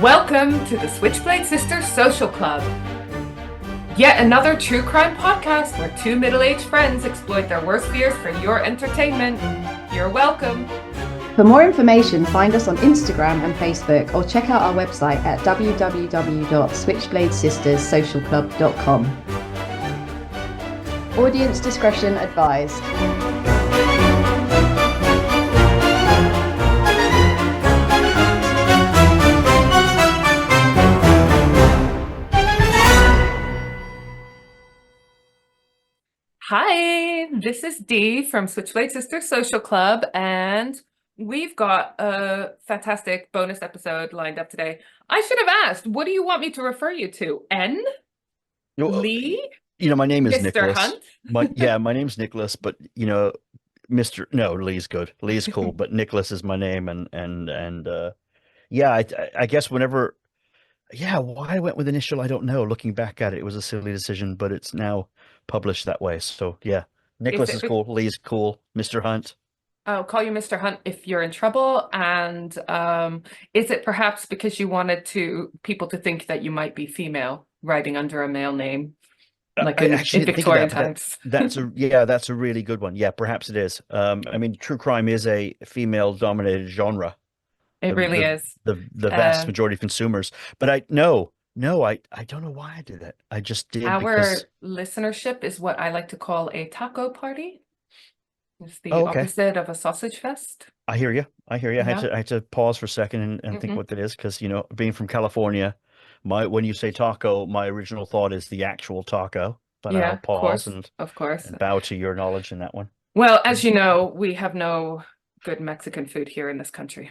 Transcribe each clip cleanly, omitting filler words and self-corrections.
Welcome to the Switchblade Sisters Social Club. Yet another true crime podcast where two middle-aged friends exploit their worst fears for your entertainment. You're welcome. For more information, find us on Instagram and Facebook or check out our website at www.switchbladesisterssocialclub.com. Audience discretion advised. Hi, this is Dee from Switchblade Sisters Social Club, and we've got a fantastic bonus episode lined up today. I should have asked, what do you want me to refer you to? N? Lee? My name is Mr. Nicholas. Hunt? My name's Nicholas, but Lee's good. Lee's cool, but Nicholas is my name, I guess whenever, why I went with initial, I don't know. Looking back at it, it was a silly decision, but it's now published that way. So yeah, Nicholas is cool. Lee's cool. Mr. Hunt. I'll call you Mr. Hunt if you're in trouble. And is it perhaps because you wanted people to think that you might be female, writing under a male name, like in Victorian times? That's a really good one. Yeah, perhaps it is. True crime is a female-dominated genre. It really is. The vast majority of consumers. But I don't know why I did that. I just did. Our listenership is what I like to call a taco party. It's the opposite of a sausage fest. I hear you. Yeah. I had to pause for a second and think what that is, because being from California, when you say taco, my original thought is the actual taco. But I'll pause and bow to your knowledge in that one. Well, as you know, we have no good Mexican food here in this country.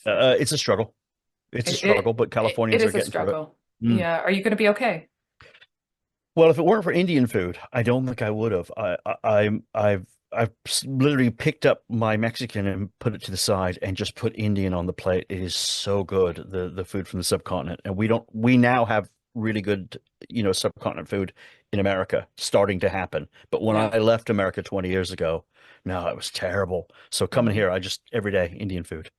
It's a struggle. But Californians are getting through it. Yeah. Are you going to be okay? Well, if it weren't for Indian food, I don't think I would have. I've literally picked up my Mexican and put it to the side and just put Indian on the plate. It is so good, the food from the subcontinent. And we now have really good, subcontinent food in America starting to happen. But when I left America 20 years ago, no, it was terrible. So coming here, every day, Indian food.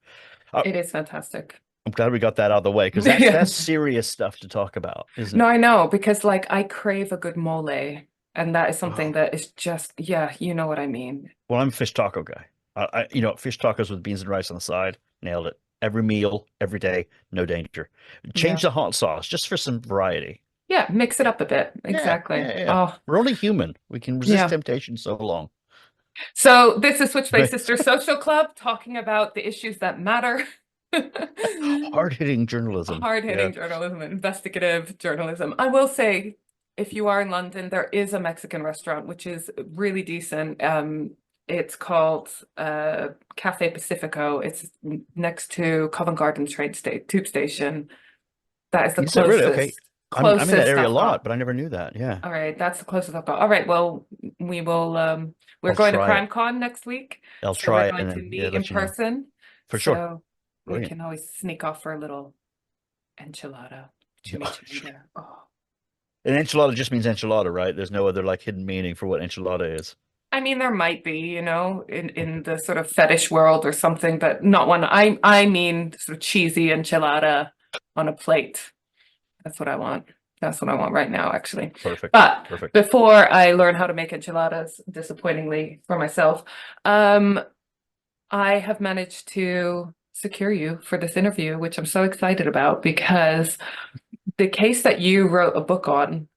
It is fantastic. I'm glad we got that out of the way, because that's serious stuff to talk about, isn't it? No, I know, because I crave a good mole, and that is something that is just, you know what I mean. Well, I'm a fish taco guy. Fish tacos with beans and rice on the side, nailed it. Every meal, every day, no danger. Change the hot sauce just for some variety. Yeah, mix it up a bit. Exactly. Yeah. Oh, we're only human. We can resist temptation so long. So this is Switchblade Sister Social Club, talking about the issues that matter. Hard-hitting journalism. Journalism, investigative journalism. I will say, if you are in London, there is a Mexican restaurant which is really decent. It's called Cafe Pacifico. It's next to Covent Garden tube station. That is the closest. Really? Okay. I'm in that area a lot, but I never knew that. Yeah. All right, that's the closest I've got. All right, well, we will. We're going to CrimeCon next week. I'll try it. We're going to meet in person. For sure. So we can always sneak off for a little enchilada. An enchilada just means enchilada, right? There's no other hidden meaning for what enchilada is. I mean, there might be, in the sort of fetish world or something, but not one. I mean, sort of cheesy enchilada on a plate. That's what I want. That's what I want right now, actually. Perfect. But before I learn how to make enchiladas, disappointingly for myself, I have managed to secure you for this interview, which I'm so excited about, because the case that you wrote a book on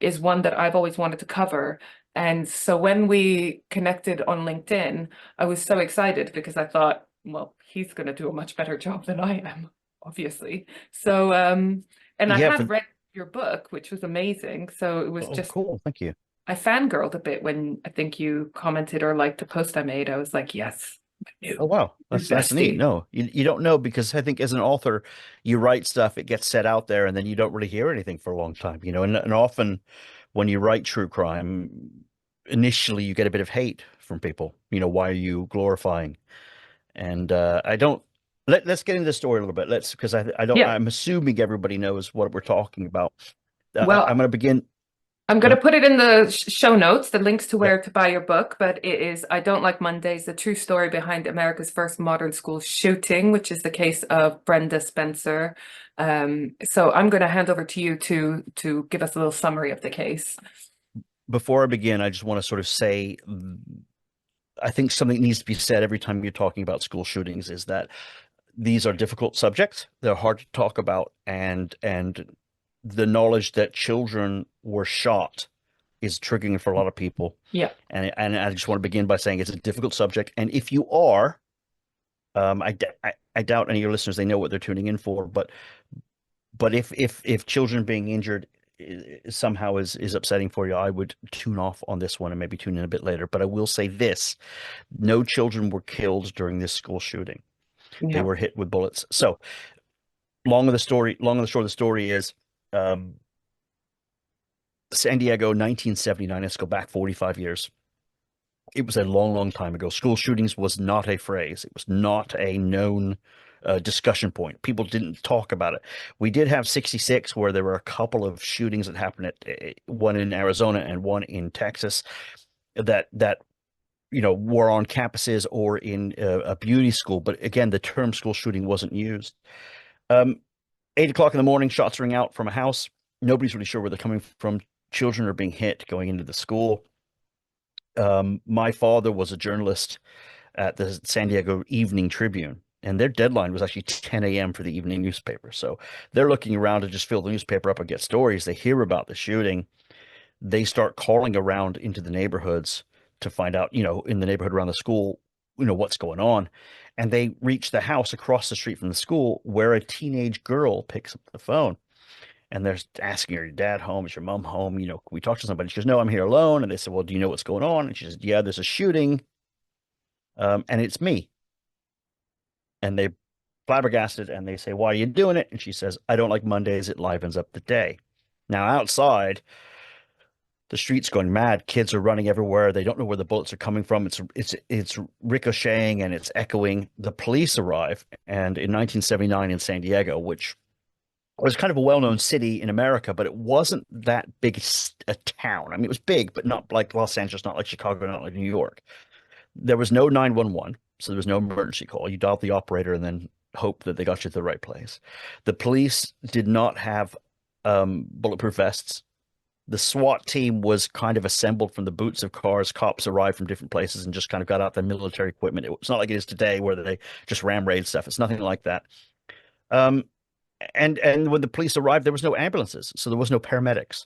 is one that I've always wanted to cover. And so when we connected on LinkedIn, I was so excited because I thought, well, he's going to do a much better job than I am, obviously. So, and I had read your book, which was amazing. So it was just cool. Thank you. I fangirled a bit when I think you commented or liked a post I made. I was like, yes. Oh, wow. That's neat. No, you don't know, because I think as an author, you write stuff, it gets set out there, and then you don't really hear anything for a long time, and often when you write true crime, initially you get a bit of hate from people. Why are you glorifying? And let's get into the story a little bit. I'm assuming everybody knows what we're talking about. Well, I'm going to begin. I'm going to put it in the show notes, the links to where to buy your book, but it is I Don't Like Mondays, the true story behind America's first modern school shooting, which is the case of Brenda Spencer. So I'm going to hand over to you to give us a little summary of the case. Before I begin, I just want to sort of say, I think something needs to be said every time you're talking about school shootings is that these are difficult subjects. They're hard to talk about, and the knowledge that children were shot is triggering for a lot of people. Yeah. And I just want to begin by saying it's a difficult subject. And if you are, I doubt any of your listeners, they know what they're tuning in for, but if children being injured somehow is upsetting for you, I would tune off on this one and maybe tune in a bit later. But I will say this, no children were killed during this school shooting. They were hit with bullets. So long and the short of the story is, San Diego, 1979. Let's go back 45 years. It was a long, long time ago. School shootings was not a phrase. It was not a known discussion point. People didn't talk about it. We did have 66, where there were a couple of shootings that happened at one in Arizona and one in Texas that were on campuses or in a beauty school. But again, the term school shooting wasn't used. 8 o'clock in the morning, shots ring out from a house. Nobody's really sure where they're coming from. Children are being hit going into the school. My father was a journalist at the San Diego Evening Tribune, and their deadline was actually 10 a.m. for the evening newspaper. So they're looking around to just fill the newspaper up and get stories. They hear about the shooting. They start calling around into the neighborhoods to find out, in the neighborhood around the school, what's going on. And they reach the house across the street from the school where a teenage girl picks up the phone. And they're asking her, your dad home? Is your mom home? Can we talk to somebody? She goes, no, I'm here alone. And they said, well, do you know what's going on? And she says, yeah, there's a shooting. And it's me. And they flabbergasted and they say, why are you doing it? And she says, I don't like Mondays. It livens up the day. Now outside, the street's going mad. Kids are running everywhere. They don't know where the bullets are coming from. It's ricocheting and it's echoing. The police arrive. And in 1979 in San Diego, which was kind of a well-known city in America, but it wasn't that big a town. I mean, it was big, but not like Los Angeles, not like Chicago, not like New York. There was no 911, so there was no emergency call. You dialed the operator and then hope that they got you to the right place. The police did not have bulletproof vests. The SWAT team was kind of assembled from the boots of cars. Cops arrived from different places and just kind of got out their military equipment. It's not like it is today where they just ram raid stuff. It's nothing like that. And when the police arrived, there was no ambulances, so there was no paramedics.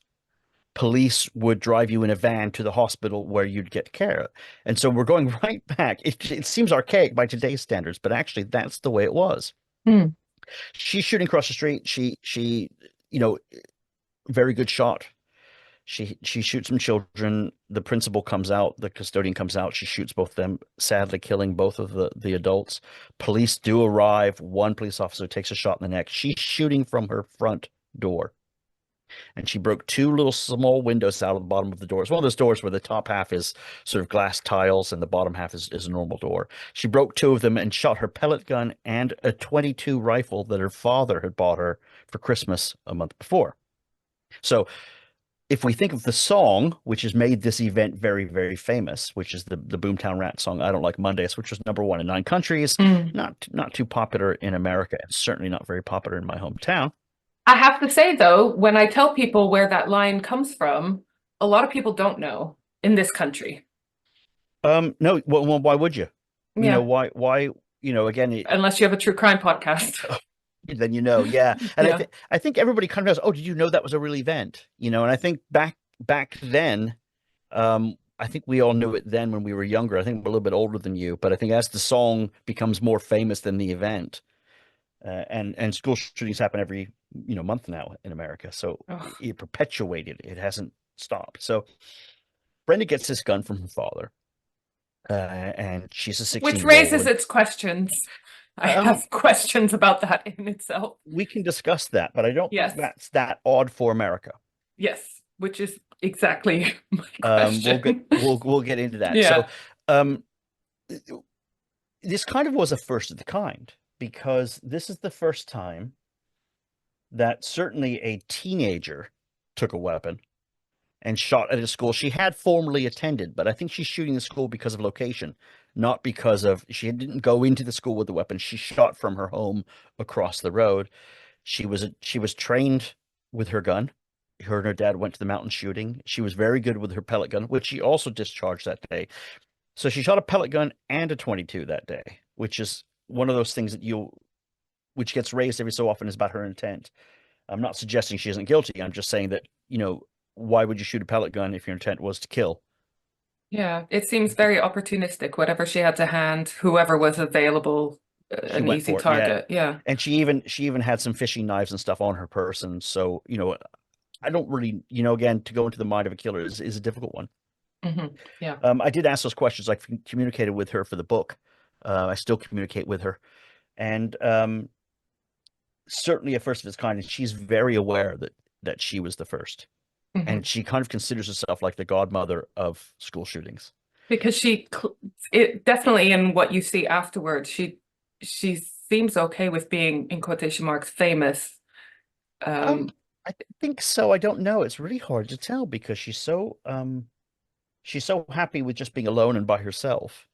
Police would drive you in a van to the hospital where you'd get care. And so we're going right back. It seems archaic by today's standards, but actually that's the way it was. She's shooting across the street. She very good shot. She shoots some children. The principal comes out. The custodian comes out. She shoots both of them, sadly killing both of the adults. Police do arrive. One police officer takes a shot in the neck. She's shooting from her front door. And she broke two little small windows out of the bottom of the door. It's one of those doors where the top half is sort of glass tiles and the bottom half is a normal door. She broke two of them and shot her pellet gun and a .22 rifle that her father had bought her for Christmas a month before. So if we think of the song, which has made this event very, very famous, which is the Boomtown Rat song, I Don't Like Mondays, which was #1 in 9 countries, not too popular in America, and certainly not very popular in my hometown. I have to say, though, when I tell people where that line comes from, a lot of people don't know in this country. No, well, why would you? Yeah. Why, again, unless you have a true crime podcast. Then yeah. And Yeah. I think everybody kind of knows, oh, did you know that was a real event? And I think back then, I think we all knew it then when we were younger. I think we're a little bit older than you, but I think as the song becomes more famous than the event, and school shootings happen every month now in America, so it perpetuated. It hasn't stopped. So Brenda gets this gun from her father, and she's a 16-year-old. Which raises its questions. I have questions about that in itself. We can discuss that, but I don't think that's that odd for America. Yes, which is exactly my question. We'll get into that. Yeah. So this kind of was a first of the kind, because this is the first time that certainly a teenager took a weapon, and shot at a school she had formerly attended. But I think she's shooting the school because of location, not because of she didn't go into the school with the weapon. She shot from her home across the road. She was trained with her gun. Her and her dad went to the mountain shooting. She was very good with her pellet gun, which she also discharged that day. So she shot a pellet gun and a 22 that day, which is one of those things which gets raised every so often is about her intent. I'm not suggesting she isn't guilty. I'm just saying that, why would you shoot a pellet gun if your intent was to kill? Yeah, it seems very opportunistic. Whatever she had to hand, whoever was available, She an went easy for it, yeah. target. Yeah. And she even had some fishing knives and stuff on her person. So, I don't really, again, to go into the mind of a killer is a difficult one. Yeah. I did ask those questions. I communicated with her for the book. I still communicate with her. And certainly a first of its kind. And she's very aware that she was the first. And she kind of considers herself like the godmother of school shootings. Because it definitely in what you see afterwards, she seems okay with being, in quotation marks, famous. I think so. I don't know. It's really hard to tell because she's so happy with just being alone and by herself.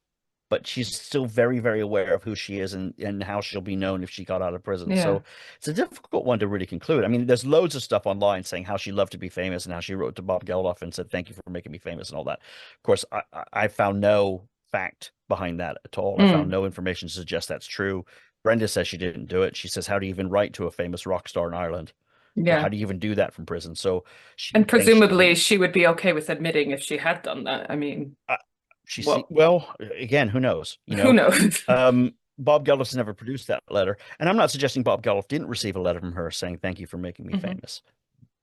But she's still very, very aware of who she is and how she'll be known if she got out of prison. Yeah. So it's a difficult one to really conclude. I mean, there's loads of stuff online saying how she loved to be famous and how she wrote to Bob Geldof and said, "Thank you for making me famous," and all that. Of course, I found no fact behind that at all. I found no information to suggest that's true. Brenda says she didn't do it. She says, "How do you even write to a famous rock star in Ireland? Yeah. How do you even do that from prison?" So and presumably she would be okay with admitting if she had done that. I mean, well, again, who knows? Who knows? Bob Geldof's never produced that letter, and I'm not suggesting Bob Geldof didn't receive a letter from her saying thank you for making me famous.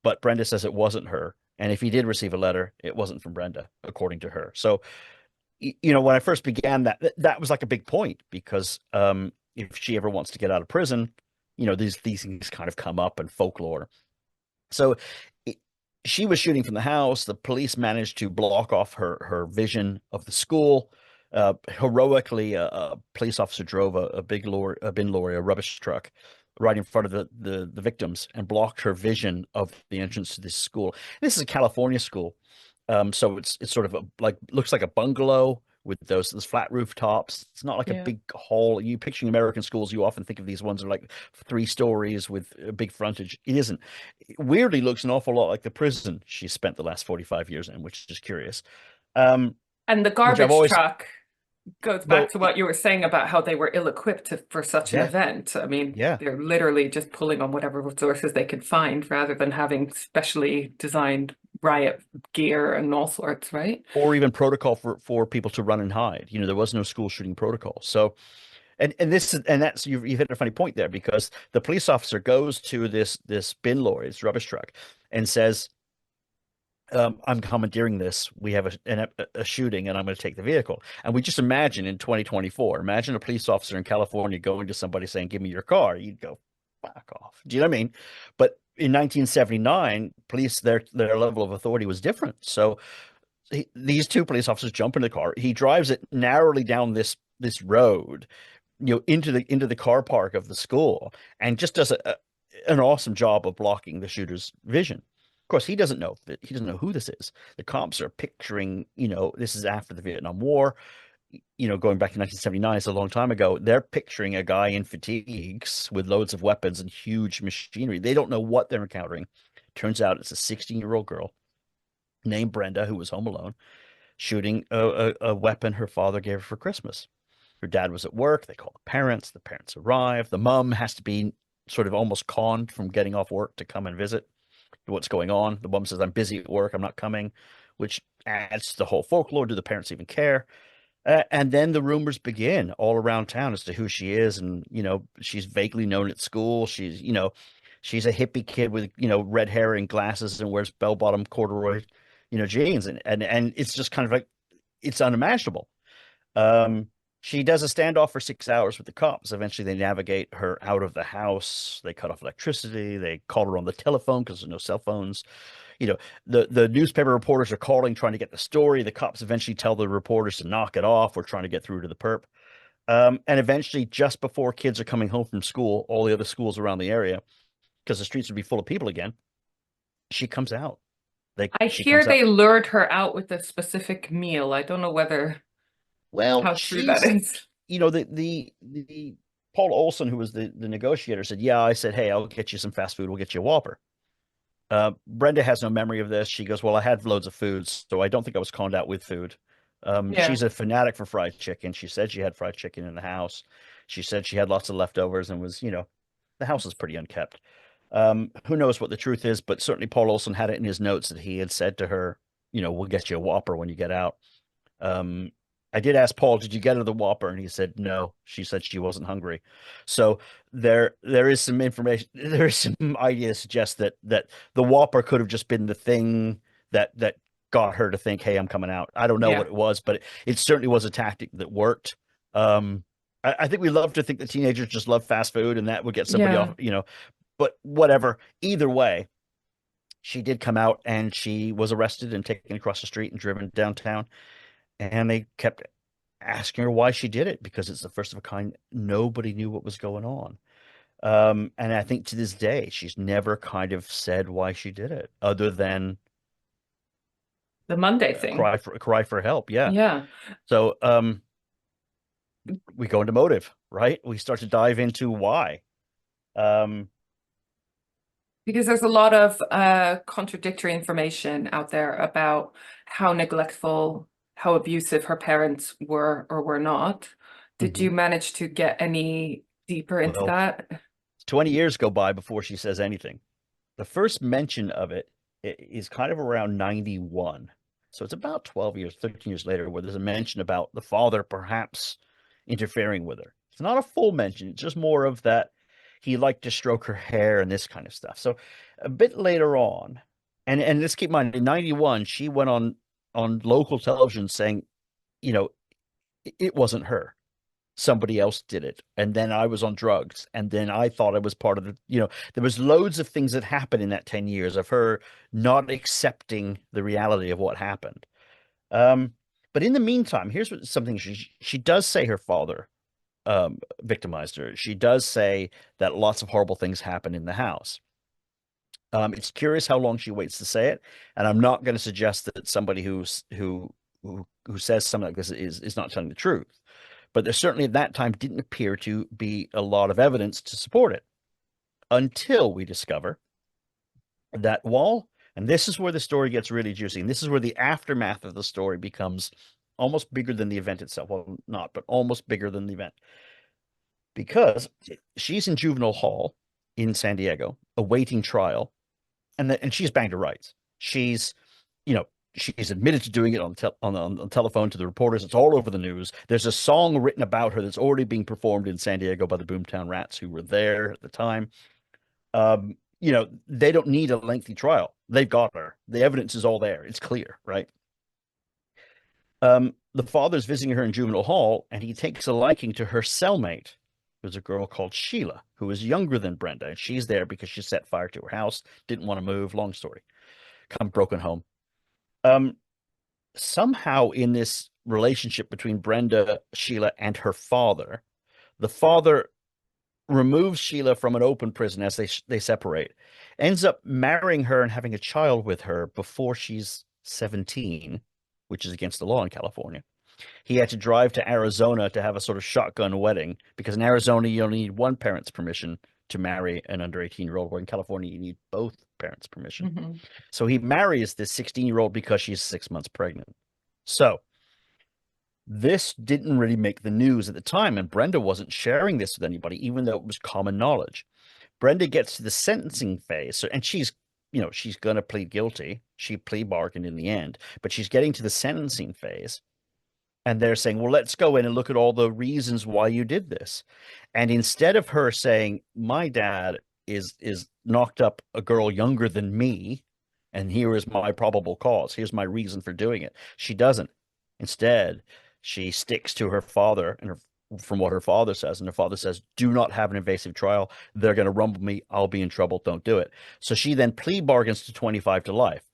But Brenda says it wasn't her, and if he did receive a letter, it wasn't from Brenda, according to her. So, when I first began that was like a big point because if she ever wants to get out of prison, these things kind of come up in folklore. So she was shooting from the house. The police managed to block off her vision of the school. Heroically, a police officer drove a bin lorry, a rubbish truck, right in front of the victims and blocked her vision of the entrance to this school. This is a California school, so it's sort of looks like a bungalow with those flat rooftops. It's not like a big hall. You picturing American schools, you often think of these ones are like 3 stories with a big frontage. It isn't. It weirdly looks an awful lot like the prison she spent the last 45 years in, which is curious. And the garbage truck goes back to what you were saying about how they were ill-equipped for such an event. I mean, they're literally just pulling on whatever resources they could find rather than having specially designed riot gear and all sorts, right? Or even protocol for people to run and hide. There was no school shooting protocol. So, and that's you've hit a funny point there because the police officer goes to this bin lorry, this rubbish truck, and says, "I'm commandeering this. We have a shooting, and I'm going to take the vehicle." And we just imagine in 2024, imagine a police officer in California going to somebody saying, "Give me your car." You'd go, "Fuck off." Do you know what I mean? But in 1979, police, their level of authority was different. So these 2 police officers jump in the car. He drives it narrowly down this road, into the car park of the school, and just does an awesome job of blocking the shooter's vision. Of course, he doesn't know who this is. The cops are picturing, this is after the Vietnam War. Going back to 1979, it's a long time ago. They're picturing a guy in fatigues with loads of weapons and huge machinery. They don't know what they're encountering. Turns out it's a 16-year-old girl named Brenda who was home alone, shooting a weapon her father gave her for Christmas. Her dad was at work. They call the parents. The parents arrive. The mom has to be sort of almost conned from getting off work to come and visit what's going on. The mom says, "I'm busy at work. I'm not coming," which adds to the whole folklore. Do the parents even care? And then the rumors begin all around town as to who she is. And, she's vaguely known at school. She's a hippie kid with, red hair and glasses and wears bell-bottom corduroy, jeans. And it's just kind of like, it's unimaginable. She does a standoff for 6 hours with the cops. Eventually they navigate her out of the house. They cut off electricity. They call her on the telephone because there's no cell phones. The newspaper reporters are calling, trying to get the story. The cops eventually tell the reporters to knock it off. We're trying to get through to the perp. And eventually, just before kids are coming home from school, all the other schools around the area, because the streets would be full of people again, she comes out I She hear comes out. they lured her out with a specific meal. I don't know whether Well, how true that she's, is. the Paul Olson, who was the negotiator, said, "Yeah, I said, hey, I'll get you some fast food. We'll get you a Whopper." Brenda has no memory of this. She goes, "Well, I had loads of food, so I don't think I was conned out with food." Yeah. She's a fanatic for fried chicken. She said she had fried chicken in the house. She said she had lots of leftovers and was, the house is pretty unkept. Who knows what the truth is, but certainly Paul Olson had it in his notes that he had said to her, "We'll get you a Whopper when you get out." Um, I did ask Paul, "Did you get her the Whopper?" And he said no. She said she wasn't hungry. So there is some information, there is some idea to suggest that the Whopper could have just been the thing that got her to think, "Hey, I'm coming out." I don't know what Yeah. it was, but it certainly was a tactic that worked. I think we love to think that teenagers just love fast food and that would get somebody Yeah. off, but whatever. Either way, she did come out and she was arrested and taken across the street and driven downtown. And they kept asking her why she did it because it's the first of a kind. Nobody knew what was going on. And I think to this day, she's never kind of said why she did it, other than The Monday a thing. cry for help. Yeah. Yeah. So we go into motive, right? We start to dive into why. Um, Because there's a lot of contradictory information out there about how neglectful, how abusive her parents were or were not. Did mhm. you manage to get any deeper into Well, that? 20 years go by before she says anything. The first mention of it is kind of around 91. So it's about 12 years, 13 years later, where there's a mention about the father perhaps interfering with her. It's not a full mention, it's just more of that he liked to stroke her hair and this kind of stuff. So a bit later on, and let's keep in mind, in 91, she went on local television saying, you know, it wasn't her, somebody else did it, and then I was on drugs, and then I thought I was part of there was loads of things that happened in that 10 years of her not accepting the reality of what happened. But in the meantime, here's something she does say: her father victimized her. She does say that lots of horrible things happen in the house. It's curious how long she waits to say it, and I'm not going to suggest that somebody who says something like this is not telling the truth. But there certainly at that time didn't appear to be a lot of evidence to support it until we discover that and this is where the story gets really juicy, and this is where the aftermath of the story becomes almost bigger than the event itself. Well, not, but almost bigger than the event, because she's in juvenile hall in San Diego awaiting trial, and she's banged her rights. She's, you know, she's admitted to doing it on the telephone to the reporters. It's all over the news. There's a song written about her that's already being performed in San Diego by the Boomtown Rats, who were there at the time. They don't need a lengthy trial. They've got her. The evidence is all there. It's clear, right? The father's visiting her in juvenile hall, and he takes a liking to her cellmate, who's a girl called Sheila, who is younger than Brenda, and she's there because she set fire to her house, didn't want to move. Long story. Come broken home. Somehow in this relationship between Brenda, Sheila, and her father, the father removes Sheila from an open prison as they separate, ends up marrying her and having a child with her before she's 17, which is against the law in California. He had to drive to Arizona to have a sort of shotgun wedding, because in Arizona you only need one parent's permission to marry an under 18-year-old, where in California you need both parents' permission. Mhm. So he marries this 16-year-old because she's 6 months pregnant. So this didn't really make the news at the time, and Brenda wasn't sharing this with anybody, even though it was common knowledge. Brenda gets to the sentencing phase, and she's going to plead guilty. She plea bargained in the end, but she's getting to the sentencing phase, and they're saying, "Well, let's go in and look at all the reasons why you did this." And instead of her saying, "My dad is knocked up a girl younger than me, and here is my probable cause. Here's my reason for doing it," she doesn't. Instead, she sticks to her father from what her father says, and her father says, "Do not have an invasive trial. They're going to rumble me. I'll be in trouble. Don't do it." So she then plea bargains to 25 to life,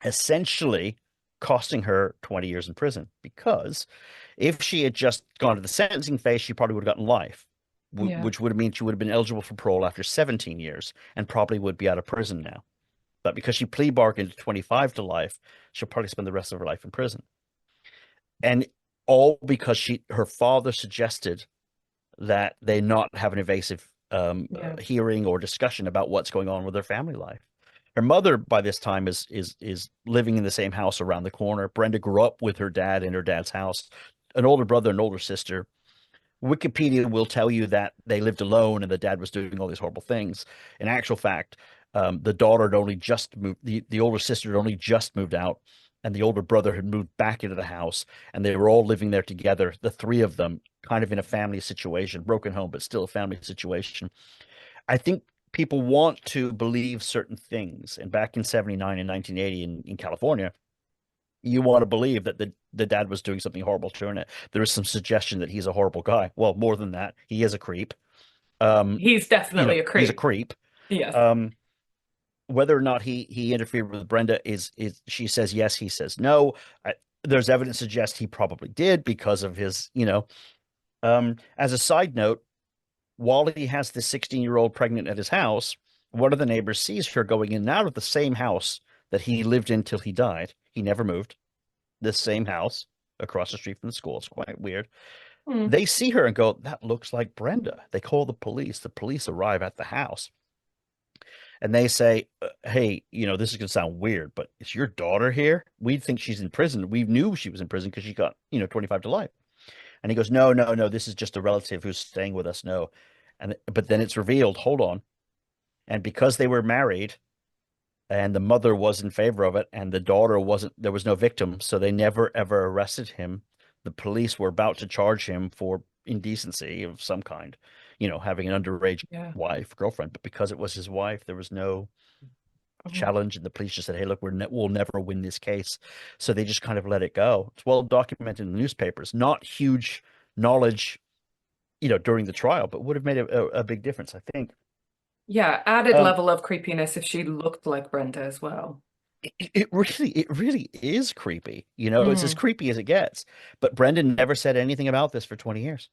essentially costing her 20 years in prison, because if she had just gone to the sentencing phase, she probably would have gotten life, Yeah. which would have meant she would have been eligible for parole after 17 years and probably would be out of prison now. but because she plea bargained to 25 to life, she'll probably spend the rest of her life in prison. And all because her father suggested that they not have an evasive hearing or discussion about what's going on with their family life. Her mother by this time is living in the same house around the corner. Brenda grew up with her dad in her dad's house, an older brother and older sister. Wikipedia will tell you that they lived alone and the dad was doing all these horrible things. In actual fact, the daughter had only just moved, the older sister had only just moved out, and the older brother had moved back into the house, and they were all living there together, the three of them, kind of in a family situation, broken home, but still a family situation. I think people want to believe certain things. And back in 79 and 1980 in California, you want to believe that the dad was doing something horrible to her. There is some suggestion that he's a horrible guy. Well, more than that, he is a creep. He's definitely a creep. He's a creep. Yes. Whether or not he interfered with Brenda is she says yes, he says no. There's evidence to suggest he probably did because of his, as a side note, while he has the 16-year-old pregnant at his house, one of the neighbors sees her going in and out of the same house that he lived in till he died. He never moved. This same house across the street from the school. It's quite weird. They see her and go, that looks like Brenda. They call the police. The police arrive at the house. And they say, hey, this is going to sound weird, but is your daughter here? We think she's in prison. We knew she was in prison because she got, 25 to life. And he goes, no, this is just a relative who's staying with us. No. But then it's revealed, hold on. And because they were married and the mother was in favor of it and the daughter wasn't, there was no victim. So they never, ever arrested him. The police were about to charge him for indecency of some kind, having an underage girlfriend. But because it was his wife, there was no challenge. And the police just said, hey, look, we'll never win this case. So they just kind of let it go. It's well documented in the newspapers, not huge knowledge, during the trial, but would have made a big difference, I think. Yeah, added level of creepiness if she looked like Brenda as well. It really is creepy. It's as creepy as it gets. But Brendan never said anything about this for 20 years.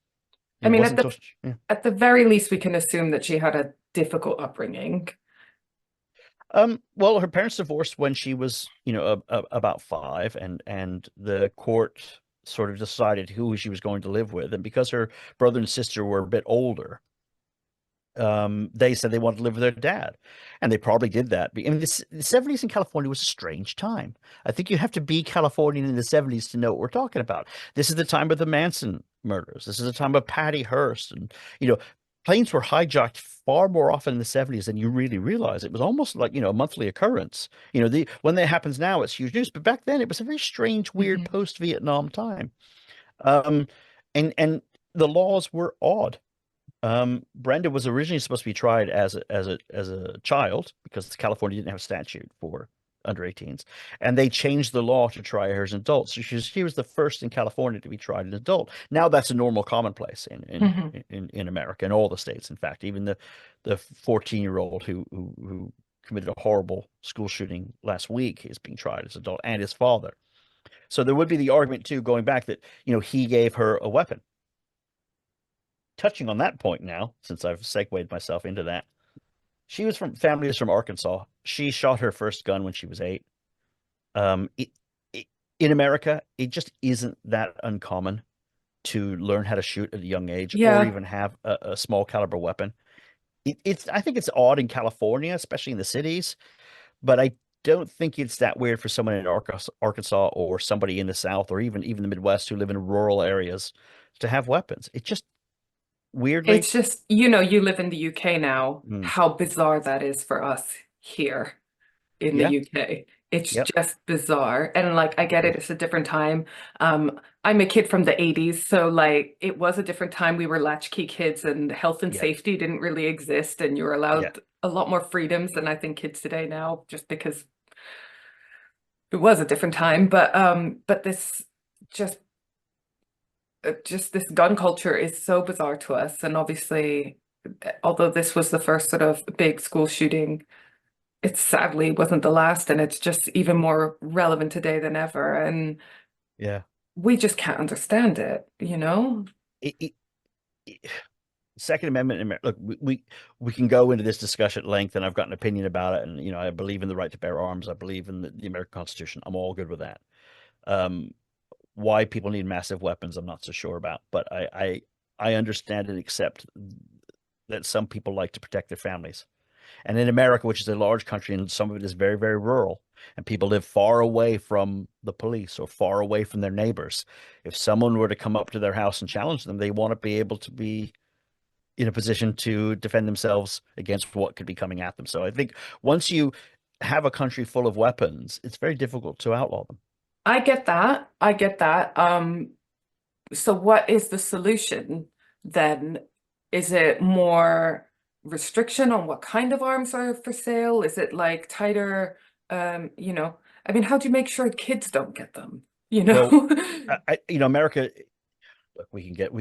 I mean, at the very least, we can assume that she had a difficult upbringing. Well, her parents divorced when she was, about 5, and the court sort of decided who she was going to live with. And because her brother and sister were a bit older, they said they wanted to live with their dad, and they probably did that. I mean, the 70s in California was a strange time. I think you have to be Californian in the 70s to know what we're talking about. This is the time of the Manson murders. This is the time of Patty Hearst, and planes were hijacked far more often in the 70s than you really realize. It was almost like a monthly occurrence. When that happens now, it's huge news, but back then it was a very strange, weird post-Vietnam time. And the laws were odd. Brenda was originally supposed to be tried as a child because California didn't have a statute for under 18s, and they changed the law to try her as an adult. So she was the first in California to be tried as an adult. Now that's a normal commonplace in America, in all the states. In fact, even the 14-year-old who committed a horrible school shooting last week is being tried as an adult, and his father. So there would be the argument too, going back, that he gave her a weapon. Touching on that point now, since I've segued myself into that, family is from Arkansas. She shot her first gun when she was 8. In America, it just isn't that uncommon to learn how to shoot at a young age, or even have a small caliber weapon. I think it's odd in California, especially in the cities, but I don't think it's that weird for someone in Arkansas or somebody in the South, or even the Midwest, who live in rural areas, to have weapons. It just weirdly, it's just, you live in the UK now, how bizarre that is for us here in the UK. It's just bizarre. And I get it, it's a different time. I'm a kid from the 80s, so it was a different time. We were latchkey kids, and health and safety didn't really exist, and you were allowed a lot more freedoms than I think kids today now, just because it was a different time. But this just this gun culture is so bizarre to us. And obviously, although this was the first sort of big school shooting, it sadly wasn't the last, and it's just even more relevant today than ever. And we just can't understand it. Second Amendment in look, we can go into this discussion at length, and I've got an opinion about it. And I believe in the right to bear arms. I believe in the American Constitution. I'm all good with that. Um, why people need massive weapons, I'm not so sure about, but I understand and accept that some people like to protect their families. And in America, which is a large country, and some of it is very, very rural, and people live far away from the police or far away from their neighbors, if someone were to come up to their house and challenge them, they want to be able to be in a position to defend themselves against what could be coming at them. So I think once you have a country full of weapons, it's very difficult to outlaw them. I get that. I get that. So what is the solution then? Is it more restriction on what kind of arms are for sale? Is it like tighter, I mean, how do you make sure kids don't get them? Well, America, look, we can get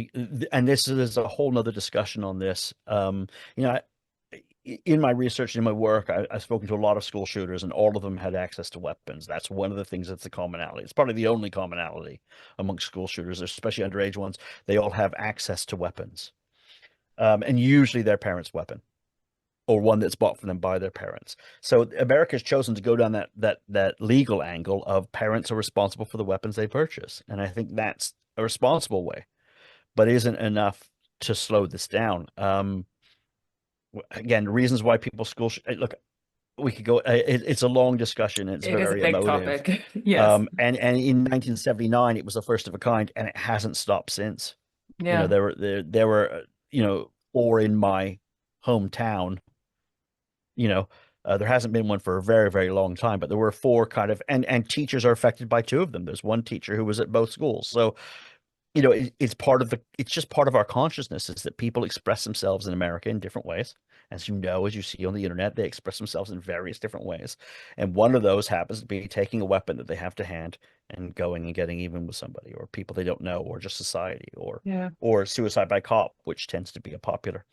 and this is a whole nother discussion on this. In my research, in my work, I've spoken to a lot of school shooters, and all of them had access to weapons. That's one of the things that's the commonality. It's probably the only commonality amongst school shooters, especially underage ones. They all have access to weapons, and usually their parents' weapon or one that's bought for them by their parents. So America's chosen to go down that legal angle of parents are responsible for the weapons they purchase, and I think that's a responsible way, but isn't enough to slow this down. Again, reasons why people look, we could go. It's a long discussion. It's It is a very big emotive. topic. Yes. And in 1979, it was the first of a kind, and it hasn't stopped since. Yeah. There were four in my hometown. There hasn't been one for a very, very long time, but there were four kind of, and teachers are affected by two of them. There's one teacher who was at both schools, so it's just part of our consciousness is that people express themselves in America in different ways. As you see on the internet, they express themselves in various different ways. And one of those happens to be taking a weapon that they have to hand and going and getting even with somebody or people they don't know, or just society, or suicide by cop, which tends to be a popular.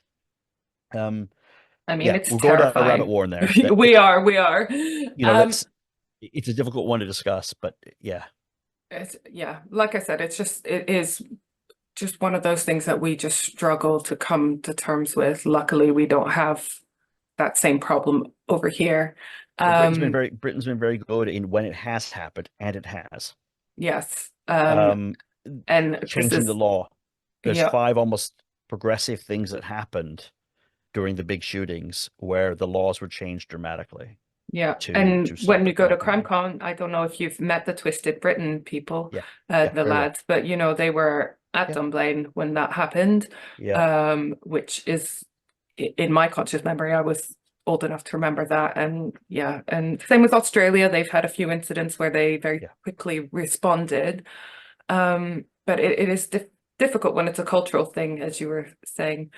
I mean, Yeah, it's we'll go down a rabbit terrifying. warren there. We are. It's a difficult one to discuss, but yeah. Like I said, it is just one of those things that we just struggle to come to terms with. Luckily, we don't have that same problem over here. Britain's been very good in when it has happened, and it has. Yes. And changing the law. There's yeah. 5 almost progressive things that happened during the big shootings where the laws were changed dramatically. Yeah. To when we go to happening. CrimeCon, I don't know if you've met the Twisted Britain people, the lads, well. But they were at Dunblane when that happened. Which is in my conscious memory, I was old enough to remember that. And same with Australia. They've had a few incidents where they very quickly responded. But it is difficult when it's a cultural thing, as you were saying.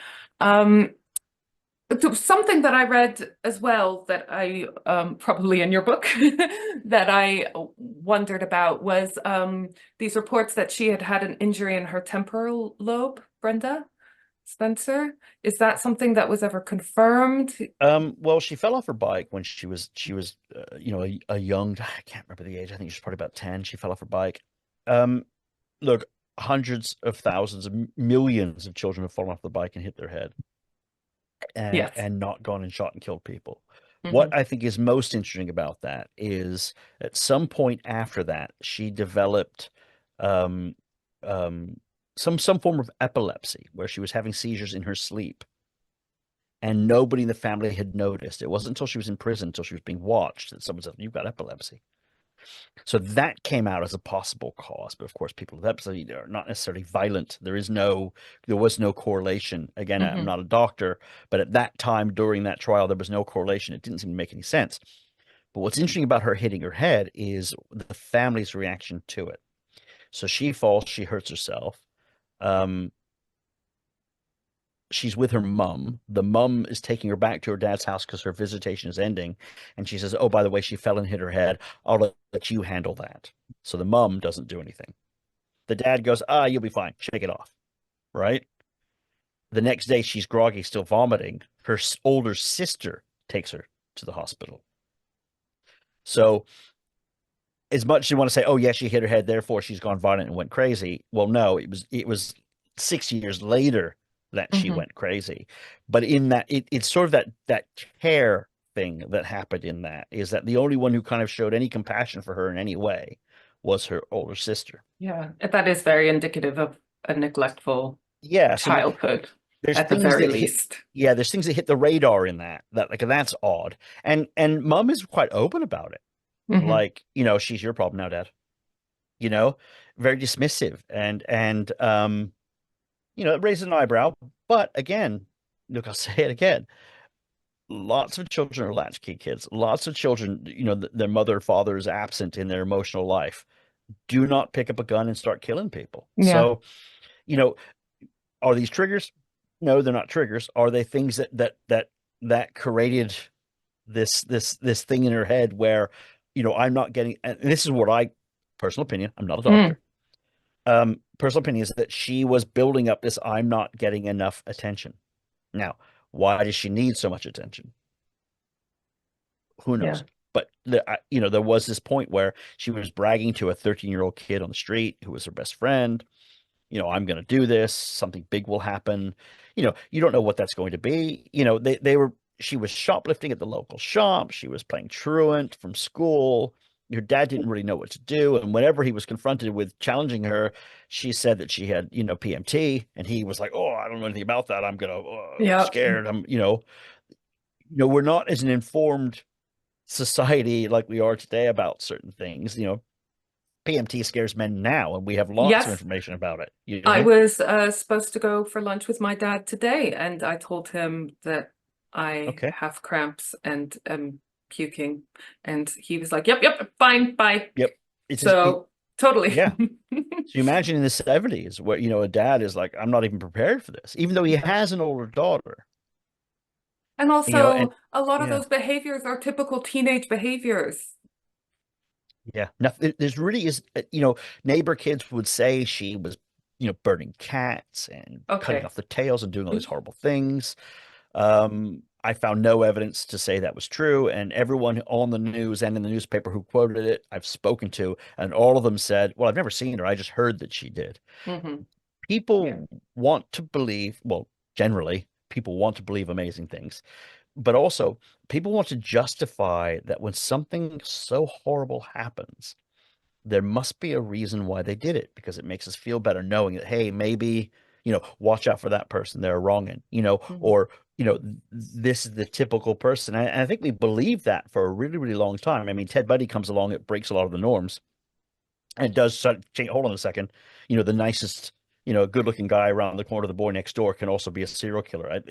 Something that I read as well that I probably in your book that I wondered about was these reports that she had an injury in her temporal lobe, Brenda Spencer. Is that something that was ever confirmed? Well, she fell off her bike when she was a young, I can't remember the age. I think she was probably about 10. She fell off her bike. Look, hundreds of thousands of millions of children have fallen off the bike and hit their head. And not gone and shot and killed people. What I think is most interesting about that is at some point after that, she developed some form of epilepsy where she was having seizures in her sleep. And nobody in the family had noticed. It wasn't until she was in prison, until she was being watched, that someone said, "You've got epilepsy." So that came out as a possible cause, but of course, people with epilepsy are not necessarily violent. There was no correlation. Again, I'm not a doctor, but at that time during that trial, there was no correlation. It didn't seem to make any sense. But what's interesting about her hitting her head is the family's reaction to it. So she falls, she hurts herself. She's with her mum. The mum is taking her back to her dad's house because her visitation is ending. And she says, "Oh, by the way, she fell and hit her head. I'll let you handle that." So the mum doesn't do anything. The dad goes, "You'll be fine. Shake it off." Right? The next day, she's groggy, still vomiting. Her older sister takes her to the hospital. So as much as you want to say, "Oh, yeah, she hit her head, therefore she's gone violent and went crazy." Well, no, it was 6 years later that she went crazy. But in that, it's sort of that care thing that happened in that, is that the only one who kind of showed any compassion for her in any way was her older sister. Yeah, that is very indicative of a neglectful Yeah, so childhood there's at the things very that hit, least. yeah, there's things that hit the radar in that like that's odd. And mom is quite open about it. Hmm. Like, she's your problem now, Dad. Very dismissive and it raises an eyebrow. But again, look, I'll say it again. Lots of children are latchkey kids. Lots of children, their mother or father is absent in their emotional life. Do not pick up a gun and start killing people. Yeah. So, you know, are these triggers? No, they're not triggers. Are they things that created this thing in her head where, I'm not getting, and this is what personal opinion, I'm not a Mm. doctor. Personal opinion is that she was building up this, I'm not getting enough attention. Now, why does she need so much attention? Who Yeah. knows? But there was this point where she was bragging to a 13-year-old kid on the street who was her best friend. I'm going to do this. Something big will happen. You don't know what that's going to be. She was shoplifting at the local shop. She was playing truant from school. Your dad didn't really know what to do. And whenever he was confronted with challenging her, she said that she had, PMT. And he was like, oh, I don't know anything about that. I'm going to, Yeah. scared. We're not as an informed society like we are today about certain things. PMT scares men now, and we have lots of Yes. information about it. I was supposed to go for lunch with my dad today, and I told him that I Okay. have cramps and am puking, and he was like, "Yep, fine, bye." Yep. Totally. Yeah. So you imagine in the 70s where, a dad is like, I'm not even prepared for this, even though he has an older daughter, And and also, a lot of yeah, those behaviors are typical teenage behaviors. yeah. Nothing, there's really is, neighbor kids would say she was, burning cats and cutting Okay. off the tails and doing all these horrible things. I found no evidence to say that was true, and everyone on the news and in the newspaper who quoted it, I've spoken to, and all of them said, well, I've never seen her. I just heard that she did. Hmm. Yeah. People want to believe, well, generally, people want to believe amazing things, but also people want to justify that when something so horrible happens, there must be a reason why they did it, because it makes us feel better knowing that, hey, maybe, watch out for that person they're wronging, Hmm. or, this is the typical person. And I think we believed that for a really, really long time. I mean, Ted Bundy comes along, it breaks a lot of the norms. And it does sort of change. Hold on a second. The nicest, good looking guy around the corner, the boy next door, can also be a serial killer.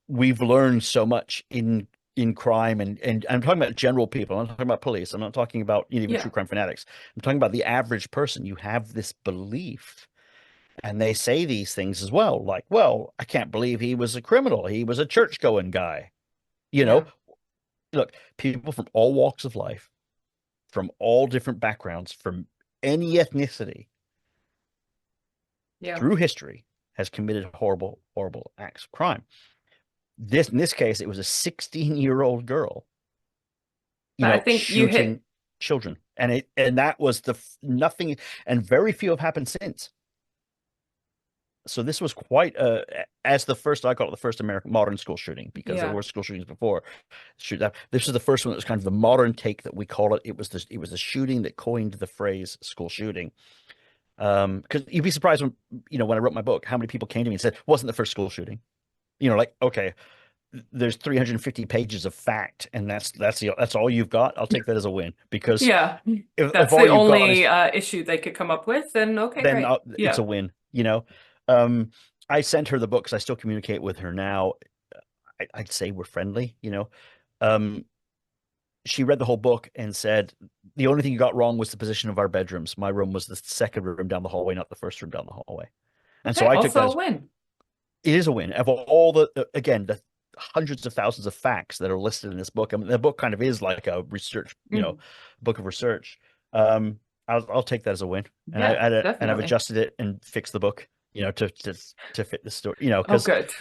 We've learned so much in crime, and I'm talking about general people. I'm not talking about police. I'm not talking about even Yeah. true crime fanatics. I'm talking about the average person. You have this belief, and they say these things as well, like, well, I can't believe he was a criminal. He was a church going guy. You Yeah. know, Look, people from all walks of life, from all different backgrounds, from any ethnicity Yeah. through history has committed horrible, horrible acts of crime. In this case, it was a 16-year-old girl, But I think you hit, shooting children, and that was nothing, and very few have happened since. So this was quite as the first, I call it the first American modern school shooting, because there yeah. were school shootings before. This is the first one that was kind of the modern take that we call it. It was the shooting that coined the phrase school shooting. Because you'd be surprised when I wrote my book, how many people came to me and said, wasn't the first school shooting. Like, okay, there's 350 pages of fact, and that's all you've got. I'll take that as a win, because Yeah. if That's all the you've got only is, issue they could come up with, then okay, then great. it's a Yeah. win. Um, I sent her the books. I still communicate with her now. I'd say we're friendly. Um, she read the whole book and said, the only thing you got wrong was the position of our bedrooms. My room was the second room down the hallway, not the first room down the hallway. And so Okay. I took that Also a as, win. it is a win. Of all again, the hundreds of thousands of facts that are listed in this book. I mean, the book kind of is like a research, Mm. book of research. I'll take that as a win, and Yeah, I've definitely. adjusted it and fixed the book, to fit the story, Oh, because good.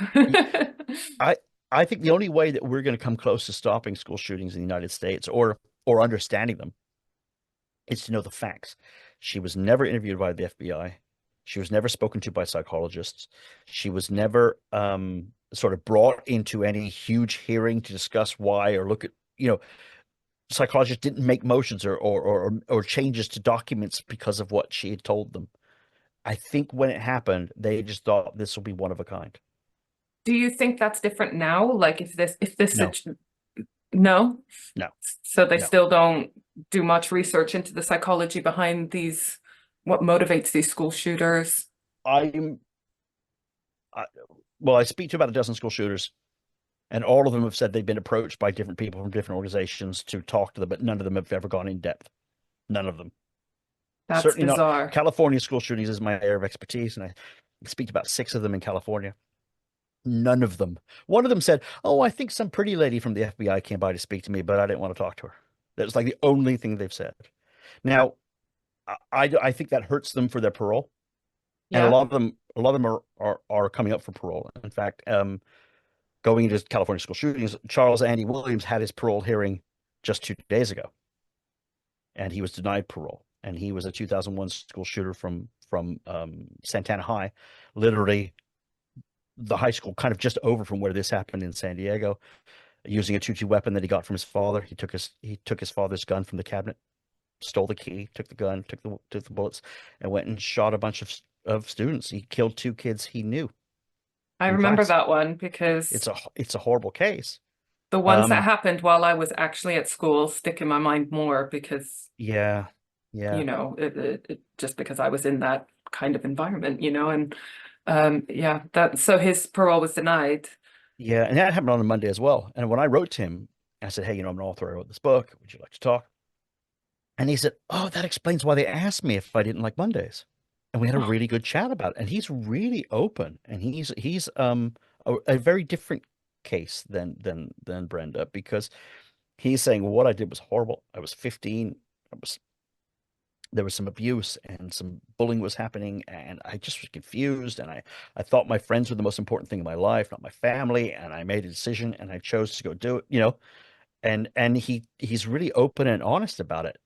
I I think the only way that we're going to come close to stopping school shootings in the United States, or understanding them, is to know the facts. She was never interviewed by the FBI. She was never spoken to by psychologists. She was never sort of brought into any huge hearing to discuss why or look at, psychologists didn't make motions or changes to documents because of what she had told them. I think when it happened, they just thought this will be one of a kind. Do you think that's different now? Like if this No, no? no, So they no. still don't do much research into the psychology behind what motivates these school shooters? I'm, I, well, I speak to about a dozen school shooters, and all of them have said they've been approached by different people from different organizations to talk to them, but none of them have ever gone in depth. None of them. That's Certainly not. bizarre. California school shootings is my area of expertise, and I speak to about 6 of them in California. None of them. One of them said, "Oh, I think some pretty lady from the FBI came by to speak to me, but I didn't want to talk to her." That was like the only thing they've said. Now, I think that hurts them for their parole, and Yeah. a lot of them are coming up for parole. In fact, going into California school shootings, Charles Andy Williams had his parole hearing just 2 days ago, and he was denied parole. And he was a 2001 school shooter from Santana High, literally the high school kind of just over from where this happened in San Diego, using a 22 weapon that he got from his father. He took his father's gun from the cabinet, stole the key, took the gun, took the bullets, and went and shot a bunch of students. He killed 2 kids he knew I in remember class. that one because It's a horrible case. the ones that happened while I was actually at school stick in my mind more because, Yeah, yeah, just because I was in that kind of environment, and yeah, so his parole was denied. yeah. And that happened on a Monday as well. And when I wrote to him, I said, "Hey, I'm an author. I wrote this book. Would you like to talk?" And he said, "Oh, that explains why they asked me if I didn't like Mondays." And we had a really good chat about it. And he's really open. And he's a very different case than Brenda, because he's saying, "Well, what I did was horrible. I was 15. There was some abuse and some bullying was happening, and I just was confused, and I thought my friends were the most important thing in my life, not my family, and I made a decision and I chose to go do it." And he's really open and honest about it,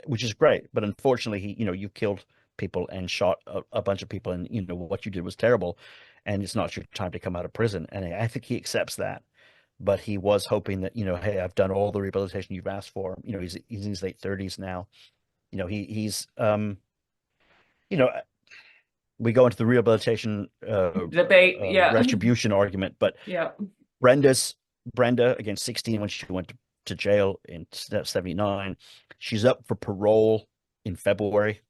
which is great. But unfortunately, you killed people and shot a bunch of people, and what you did was terrible, and it's not your time to come out of prison. And I think he accepts that. But he was hoping that, hey, I've done all the rehabilitation you've asked for. He's in his late 30s now. He's we go into the rehabilitation Debate, yeah. retribution argument, but Yeah. Brenda, again, 16 when she went to jail in 79. She's up for parole in February.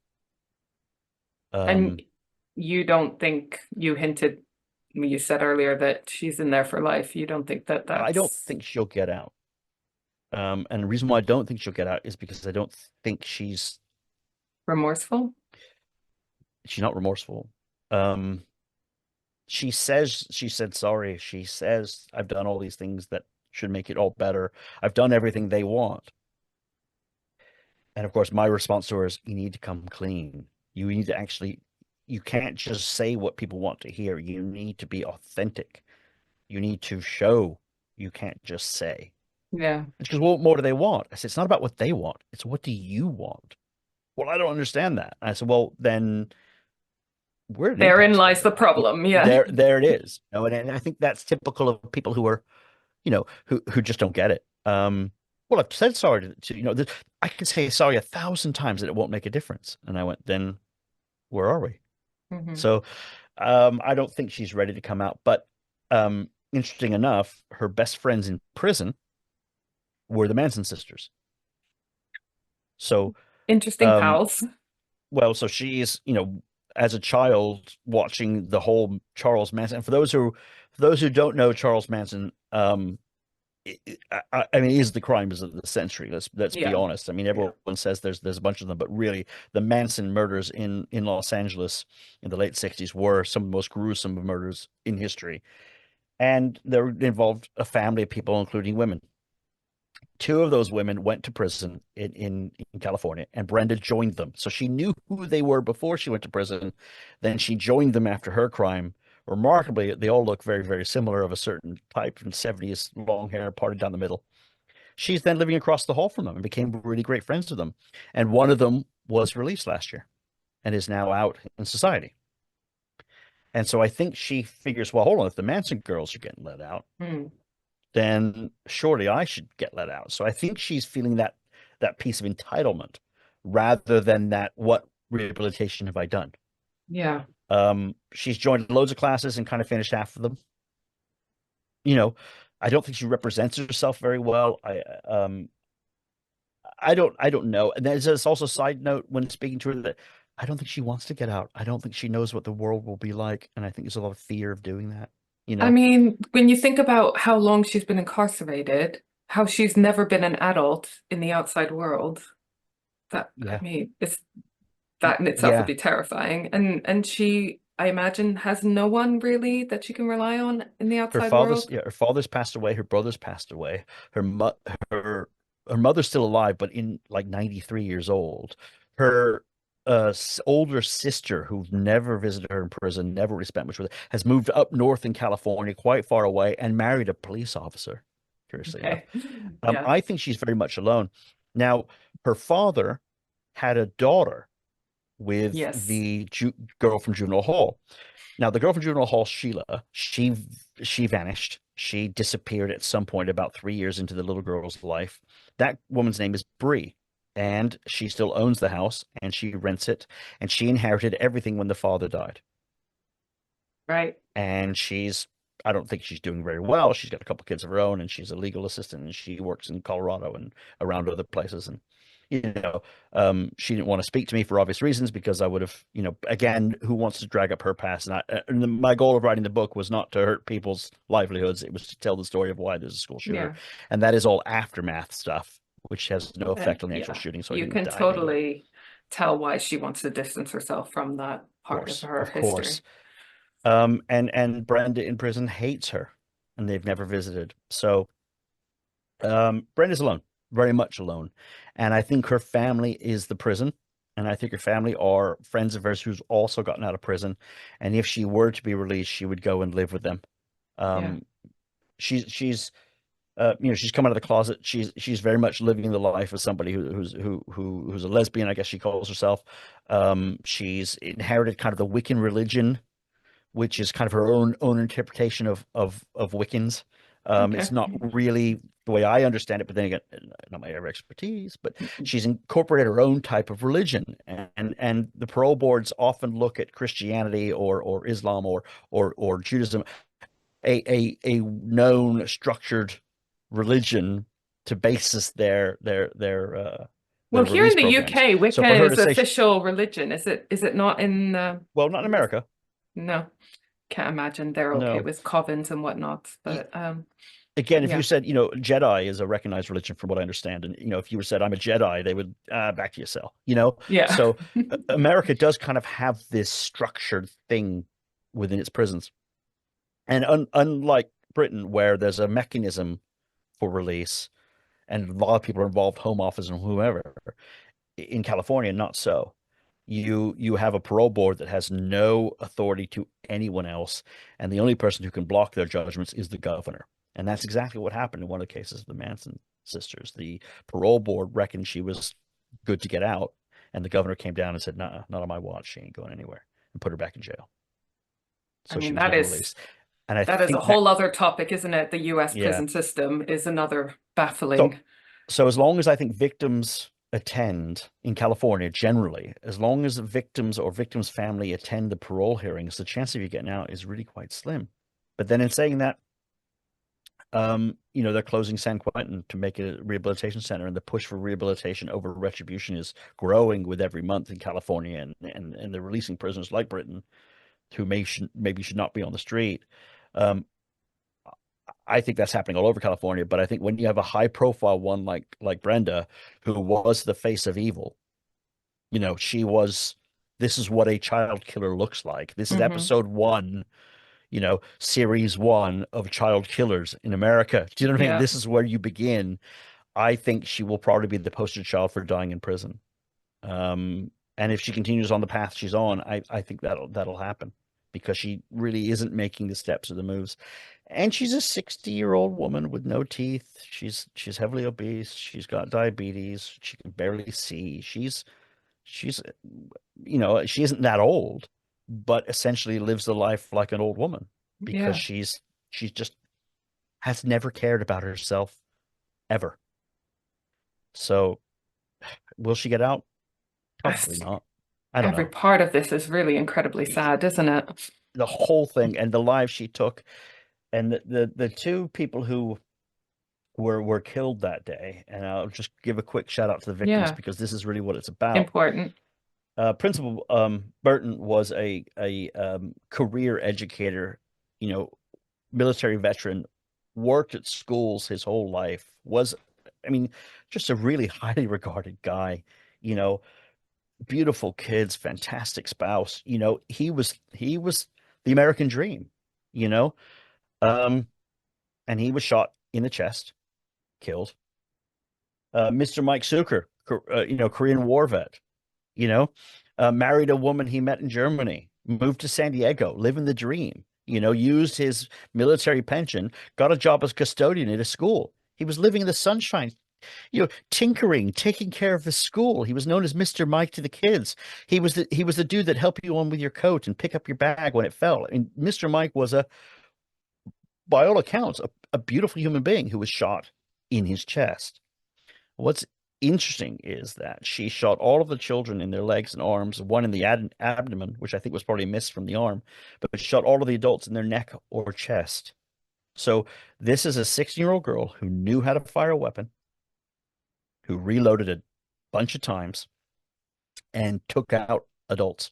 And you don't think, you hinted, you said earlier that she's in there for life. You don't think that I don't that's think she'll get out. And the reason why I don't think she'll get out is because I don't think she's remorseful? not remorseful. She said sorry. She says, "I've done all these things that should make it all better. I've done everything they want." And of course, my response to her is, "You need to come clean. You need to actually, you can't just say what people want to hear. You need to be authentic. You need to show. You can't just say." Yeah. And she goes, "Well, what more do they want?" I said, "It's not about what they want. It's what do you want?" "Well, I don't understand that." I said, "Well, then we're an Therein impasse lies the builder." problem. Yeah. There it is. And I think that's typical of people who are, who just don't get it. Well, I've said sorry I can say sorry 1,000 times and it won't make a difference. And I went, then where are we? So, I don't think she's ready to come out. But interesting enough, her best friends in prison were the Manson sisters. So, Interesting pals. well, so she's, as a child watching the whole Charles Manson. And for those who don't know Charles Manson, I mean, he is the crimes of the century. Let's be honest. I mean, everyone says there's a bunch of them, but really, the Manson murders in Los Angeles in the late 60s were some of the most gruesome murders in history, and they involved a family of people, including women. 2 of those women went to prison in California, and Brenda joined them. So she knew who they were before she went to prison. Then she joined them after her crime. Remarkably, they all look very, very similar, of a certain type, from 70s, long hair, parted down the middle. She's then living across the hall from them and became really great friends with them. And one of them was released last year. and is now out in society. And so I think she figures, well, hold on, if the Manson girls are getting let out, Mm. then surely I should get let out. So I think she's feeling that piece of entitlement rather than that, what rehabilitation have I done? Yeah. She's joined loads of classes and kind of finished half of them. You know, I don't think she represents herself very well. I don't know. And there's also a side note when speaking to her that I don't think she wants to get out. I don't think she knows what the world will be like, and I think there's a lot of fear of doing that. You I know? mean, when you think about how long she's been incarcerated, how she's never been an adult in the outside world, I Yeah. mean, it's that in itself would Yeah. be terrifying. And she, I imagine, has no one really that she can rely on in the outside world. Her father's passed away, her brother's passed away. Her mo her her mother's still alive, but in like 93 years old. Her older sister, who's never visited her in prison, never really spent much with her, has moved up north in California, quite far away, and married a police officer, curiously enough. Okay. Yeah. I think she's very much alone. Now, her father had a daughter with Yes. the girl from Juvenile Hall. Now, the girl from Juvenile Hall, Sheila, she vanished. She disappeared at some point about 3 years into the little girl's life. That woman's name is Bree, and she still owns the house and she rents it. And she inherited everything when the father died. Right. And I don't think she's doing very well. She's got a couple kids of her own, and she's a legal assistant, and she works in Colorado and around other places. And you know, she didn't want to speak to me for obvious reasons because I would have, again, who wants to drag up her past? And my goal of writing the book was not to hurt people's livelihoods. It was to tell the story of why there's a school shooter, Yeah. and that is all aftermath stuff, which has no And effect on the actual yeah, shooting. So I you didn't can dive into it. totally tell why she wants to distance herself from that part of her Of course. history. And Brenda in prison hates her, and they've never visited. So Brenda's alone, very much alone. And I think her family is the prison. And I think her family are friends of hers who's also gotten out of prison. And if she were to be released, she would go and live with them. Yeah. Um, she's come out of the closet. She's very much living the life of somebody who's a lesbian, I guess she calls herself. She's inherited kind of the Wiccan religion, which is kind of her own interpretation of Wiccans. Okay. It's not really the way I understand it, but then again, not my area of expertise. But she's incorporated her own type of religion, and the parole boards often look at Christianity or Islam or Judaism, a known structured religion to basis their Well, here release in the programs. UK, So Wicca for her to is say, official religion. Is it not in well, not in US? America, No, can't imagine they're okay no. with covens and whatnot. But Again, if you yeah. said, Jedi is a recognized religion from what I understand, and if you were said I'm a Jedi, they would back to your cell. Yeah. So America does kind of have this structured thing within its prisons, and unlike Britain, where there's a mechanism for release, and a lot of people are involved, home office and whoever. In California, not so. You have a parole board that has no authority to anyone else, and the only person who can block their judgments is the governor. And that's exactly what happened in one of the cases of the Manson sisters. The parole board reckoned she was good to get out, and the governor came down and said, "Nah, not on my watch. She ain't going anywhere," and put her back in jail. I So she mean, was never released. And I that is a think that, whole other topic, isn't it? The US yeah. prison system is another So baffling. So as long as I think victims attend in California, generally, as long as the victims or victims' family attend the parole hearings, the chance of you getting out is really quite slim. But then in saying that, they're closing San Quentin to make it a rehabilitation center, and the push for rehabilitation over retribution is growing with every month in California, and they're releasing prisoners like Britain who maybe should not be on the street. Um, I think that's happening all over California, but I think when you have a high profile one like Brenda, who was the face of evil, she was, this is what a child killer looks like. This is Hmm. episode one, series one of child killers in America. Do you know what I mean? Yeah. This is where you begin. I think she will probably be the poster child for dying in prison. And if she continues on the path she's on, I think that'll happen because she really isn't making the steps or the moves. And she's a 60-year-old woman with no teeth. She's heavily obese. She's got diabetes. She can barely see. She's, she isn't that old, but essentially lives the life like an old woman because Yeah. she's just has never cared about herself ever. So will she get out? Probably not. I don't Every know. part of this is really incredibly sad, isn't it? The whole thing and the lives she took, and the two people who were killed that day. And I'll just give a quick shout out to the victims Yeah, because this is really what it's about. important. Principal Burton was a career educator, you know, military veteran, worked at schools his whole life, was, I mean, just a really highly regarded guy, you know, beautiful kids, fantastic spouse. He was the American dream, you know. Um, and he was shot in the chest, killed. Mr. Mike Zucker, Korean War vet, you know, married a woman he met in Germany, moved to San Diego, living the dream, used his military pension, got a job as custodian at a school. He was living in the sunshine, tinkering, taking care of the school. He was known as Mr. Mike to the kids. He was the dude that helped you on with your coat and pick up your bag when it fell. I mean, Mr. Mike was by all accounts, a beautiful human being who was shot in his chest. What's interesting is that she shot all of the children in their legs and arms, one in the abdomen, which I think was probably missed from the arm, but she shot all of the adults in their neck or chest. So this is a 16-year-old girl who knew how to fire a weapon, who reloaded a bunch of times and took out adults.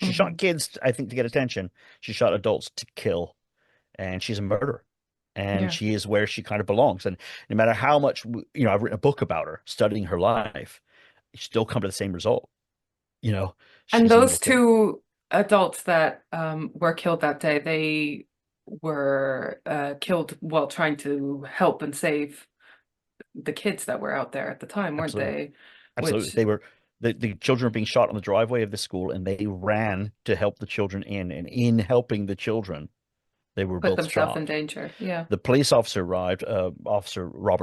She Hmm. shot kids, I think, to get attention. She shot adults to kill, and she's a murderer. And Yeah. she is where she kind of belongs. And no matter how much, I've written a book about her, studying her life, you still come to the same result. You know, And she's an evil those killer. two adults that were killed that day, they were killed while trying to help and save the kids that were out there at the time, weren't Absolutely. they? Absolutely. Which The children were being shot on the driveway of the school, and they ran to help the children in. And in helping the children, they were put both themselves in shot. danger. Yeah. The police officer arrived, Officer Rob.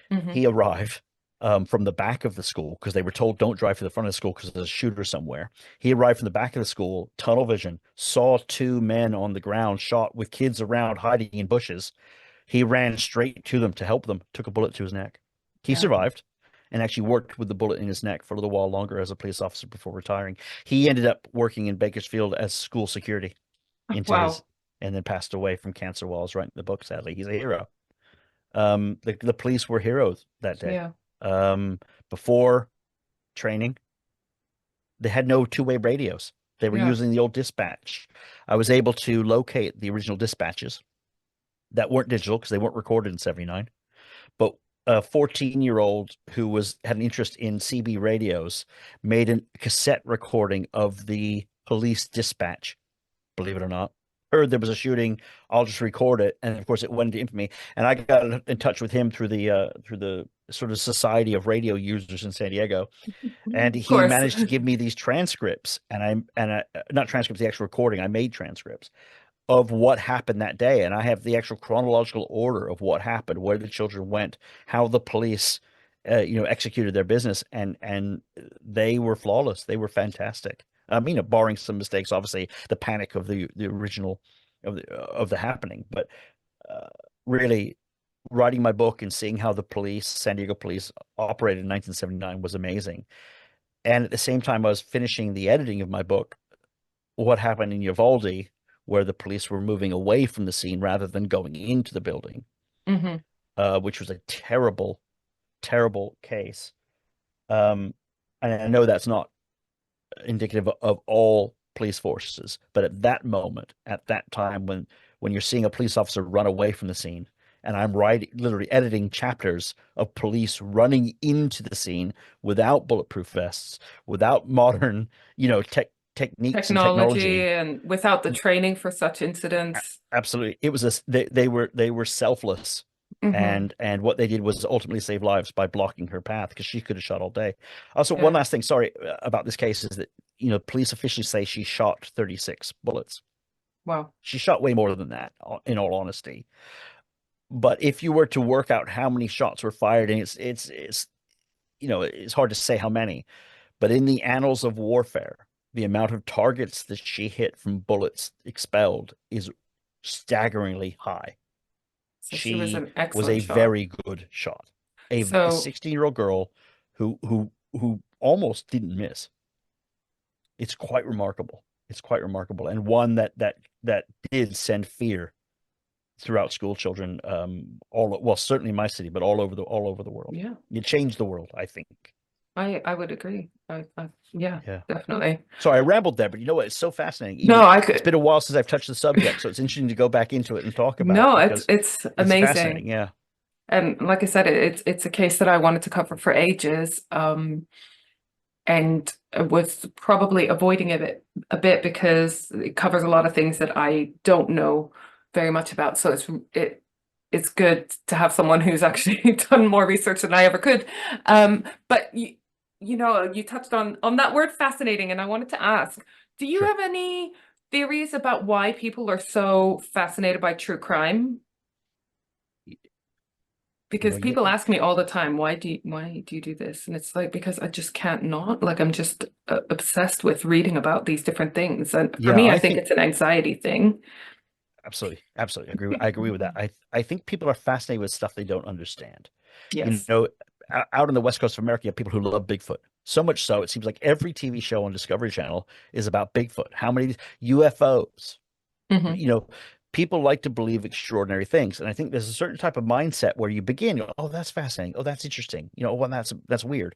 Hmm. He arrived from the back of the school because they were told don't drive to the front of the school because there's a shooter somewhere. He arrived from the back of the school, tunnel vision, saw two men on the ground shot with kids around hiding in bushes. He ran straight to them to help them, took a bullet to his neck. He Yeah. survived and actually worked with the bullet in his neck for a little while longer as a police officer before retiring. He ended up working in Bakersfield as school security into his, Wow. and then passed away from cancer while I was writing the book, sadly. He's a hero. The police were heroes that day. Yeah. Um, Before training, they had no two-way radios. They were Yeah. using the old dispatch. I was able to locate the original dispatches that weren't digital because they weren't recorded in 79. But a 14-year-old who had an interest in CB radios made a cassette recording of the police dispatch, believe it or not. Heard there was a shooting, I'll just record it. And of course it went into infamy. And I got in touch with him through the sort of Society of Radio Users in San Diego. And Of he course. managed to give me these transcripts, and I not transcripts, the actual recording. I made transcripts of what happened that day, and I have the actual chronological order of what happened, where the children went, how the police, executed their business, and they were flawless. They were fantastic. Barring some mistakes, obviously, the panic of the original of the happening, but uh, really writing my book and seeing how the police, San Diego police, operated in 1979 was amazing. And at the same time, I was finishing the editing of my book, what happened in Uvalde, where the police were moving away from the scene rather than going into the building, Hmm. which was a terrible, terrible case. Um, and I know that's not indicative of all police forces, but at that moment, at that time, when you're seeing a police officer run away from the scene, and I'm writing, literally editing chapters of police running into the scene without bulletproof vests, without modern, techniques and Technology technology. and without the training for such incidents. Absolutely, it was they were selfless, Hmm. and what they did was ultimately save lives by blocking her path because she could have shot all day. Also, one Yeah. last thing, sorry, about this case is that police officials say she shot 36 bullets. Wow. She shot way more than that, in all honesty. But if you were to work out how many shots were fired, and it's hard to say how many, But in the annals of warfare, the amount of targets that she hit from bullets expelled is staggeringly high. So she was She an was excellent a shot. very good shot. A So 16-year-old girl who almost didn't miss. It's quite remarkable. It's quite remarkable, and one that did send fear throughout school children, well, certainly in my city, but all over the world. yeah, It changed the world, I think. I would agree. Yeah, Yeah. definitely. Sorry, I rambled there, but you know what? It's so fascinating. No, Even I it's been could. a while since I've touched the subject, so it's interesting to go back into it and talk about it No, because it's it's fascinating. amazing. Yeah, And like I said, it's a case that I wanted to cover for ages. And was probably avoiding it a bit because it covers a lot of things that I don't know very much about. So it's good to have someone who's actually done more research than I ever could. But you touched on that word fascinating, and I wanted to ask, do you sure. have any theories about why people are so fascinated by true crime? Because Well, people ask me all the time, why do you do this? And it's like, because I just can't not. Like, I'm just obsessed with reading about these different things. And for yeah, me, I I think think it's an anxiety thing. absolutely, absolutely I agree with that. I think people are fascinated with stuff they don't understand. You Yes. know, out on the West Coast of America, you have people who love Bigfoot. So much so, it seems like every TV show on Discovery Channel is about Bigfoot. How many UFOs? Hmm. You know, people like to believe extraordinary things, and I think there's a certain type of mindset where you begin, oh, that's fascinating, oh, that's interesting, well, that's weird.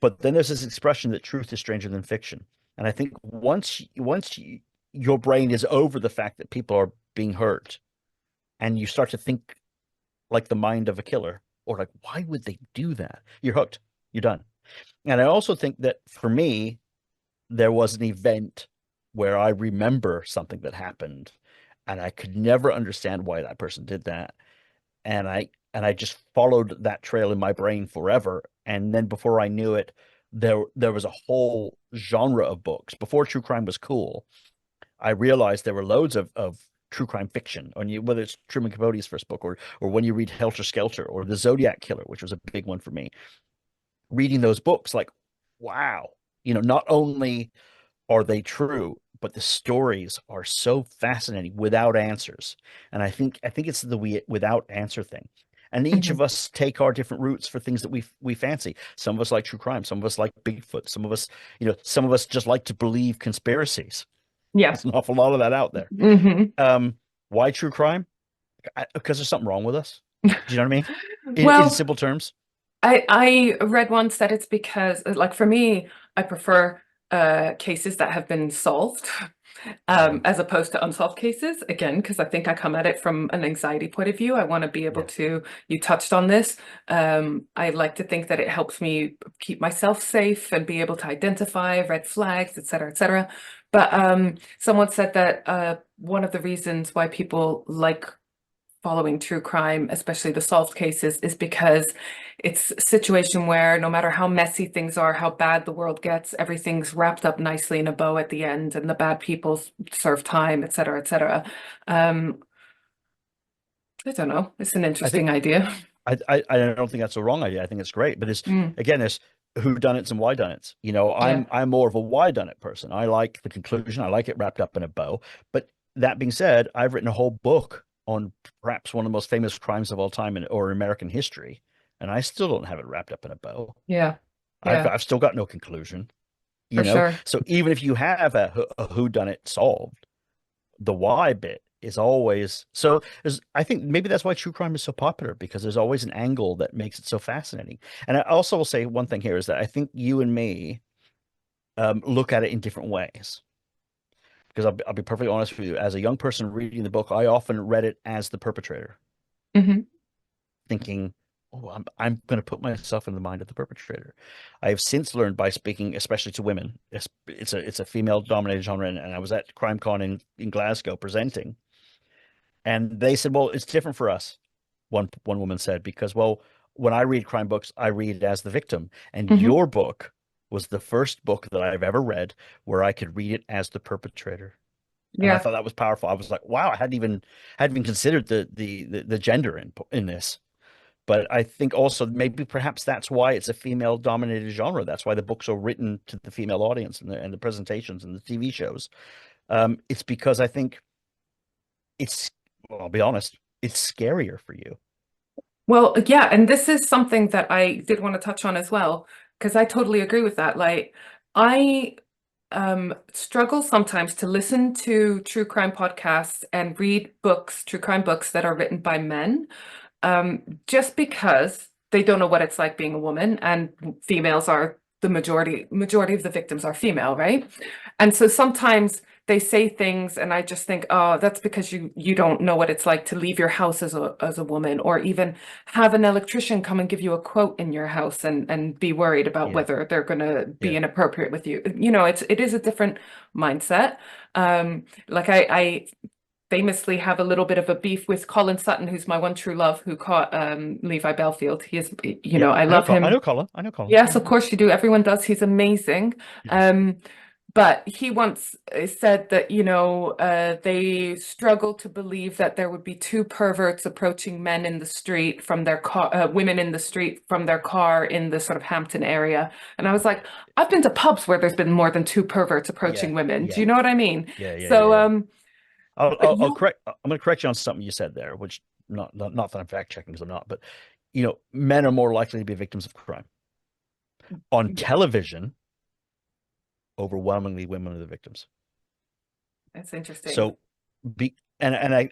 But then there's this expression that truth is stranger than fiction, and I think your brain is over the fact that people are being hurt, and you start to think like the mind of a killer, or like, why would they do that? You're hooked. You're done. And I also think that for me, there was an event where I remember something that happened and I could never understand why that person did that. And I just followed that trail in my brain forever. And then before I knew it, there was a whole genre of books. Before true crime was cool, I realized there were loads of true crime fiction on you, whether it's Truman Capote's first book or when you read Helter Skelter or The Zodiac Killer, which was a big one for me. Reading those books, like, wow, not only are they true, but the stories are so fascinating without answers. And I think it's the without answer thing. And each Hmm. of us take our different routes for things that we fancy. Some of us like true crime, some of us like Bigfoot, some of us just like to believe conspiracies. Yeah. There's an awful lot of that out there. Hmm. Um, why true crime? Because there's something wrong with us. Do you know what I mean? In Well, simple terms. I read once that it's because, like, for me, I prefer cases that have been solved Mhm. as opposed to unsolved cases. Again, because I think I come at it from an anxiety point of view. I want to be able Yeah. to, you touched on this. I like to think that it helps me keep myself safe and be able to identify red flags, et cetera, et cetera. But someone said that one of the reasons why people like following true crime, especially the solved cases, is because it's a situation where no matter how messy things are, how bad the world gets, everything's wrapped up nicely in a bow at the end, and the bad people serve time, et cetera, et cetera. Um, I don't know. It's an I think interesting idea. I don't think that's a wrong idea. I think it's great. But Mm, there's who done it and why done it. yeah. I'm more of a why done it person. I like the conclusion. I like it wrapped up in a bow. But that being said, I've written a whole book on perhaps one of the most famous crimes of all time or American history, and I still don't have it wrapped up in a bow. Yeah. I've Yeah, I've still got no conclusion. for sure. So even if you have a who done it solved, the why bit is always so I think maybe that's why true crime is so popular, because there's always an angle that makes it so fascinating. And I also will say one thing here is that I think you and me look at it in different ways, because I'll be perfectly honest with you, as a young person reading the book, I often read it as the perpetrator, Hmm. thinking, oh, I'm going to put myself in the mind of the perpetrator. I have since learned, by speaking especially to women, it's a female dominated genre, and I was at CrimeCon in Glasgow presenting. And they said, well, it's different for us. One woman said, because, well, when I read crime books, I read it as the victim. And Hmm. your book was the first book that I've ever read where I could read it as the perpetrator. And I Yeah. thought that was powerful. I was like, wow, I hadn't even considered the gender in this. But I think also maybe perhaps that's why it's a female dominated genre. That's why the books are written to the female audience and the presentations and the TV shows. It's because I think it's, well, I'll be honest, it's scarier for you. Well, yeah, and this is something that I did want to touch on as well, because I totally agree with that. Like, I struggle sometimes to listen to true crime podcasts and read books, true crime books that are written by men, just because they don't know what it's like being a woman, and females are the majority of the victims are female, right? And so sometimes they say things and I just think, oh, that's because you don't know what it's like to leave your house as a woman, or even have an electrician come and give you a quote in your house and be worried about Yeah, whether they're gonna be yeah, inappropriate with you. You know, it is a different mindset. Like I famously have a little bit of a beef with Colin Sutton, who's my one true love, who caught Levi Belfield. He is, you yeah. know, I love I him. know Colin. I know Colin. Yes, of course you do. Everyone does. He's amazing. Yes. Um, but he once said that, you know, they struggle to believe that there would be two perverts approaching men in the street from their car, women in the street from their car in the sort of Hampton area. And I was like, I've been to pubs where there's been more than two perverts Yeah, approaching women. Do yeah, you know what I mean? yeah, yeah, yeah, So, yeah. but I'll you, correct. I'm going to correct you on something you said there, which not that I'm fact checking because I'm not, but men are more likely to be victims of crime on yeah, television. Overwhelmingly, women are the victims. that's interesting. So, be and I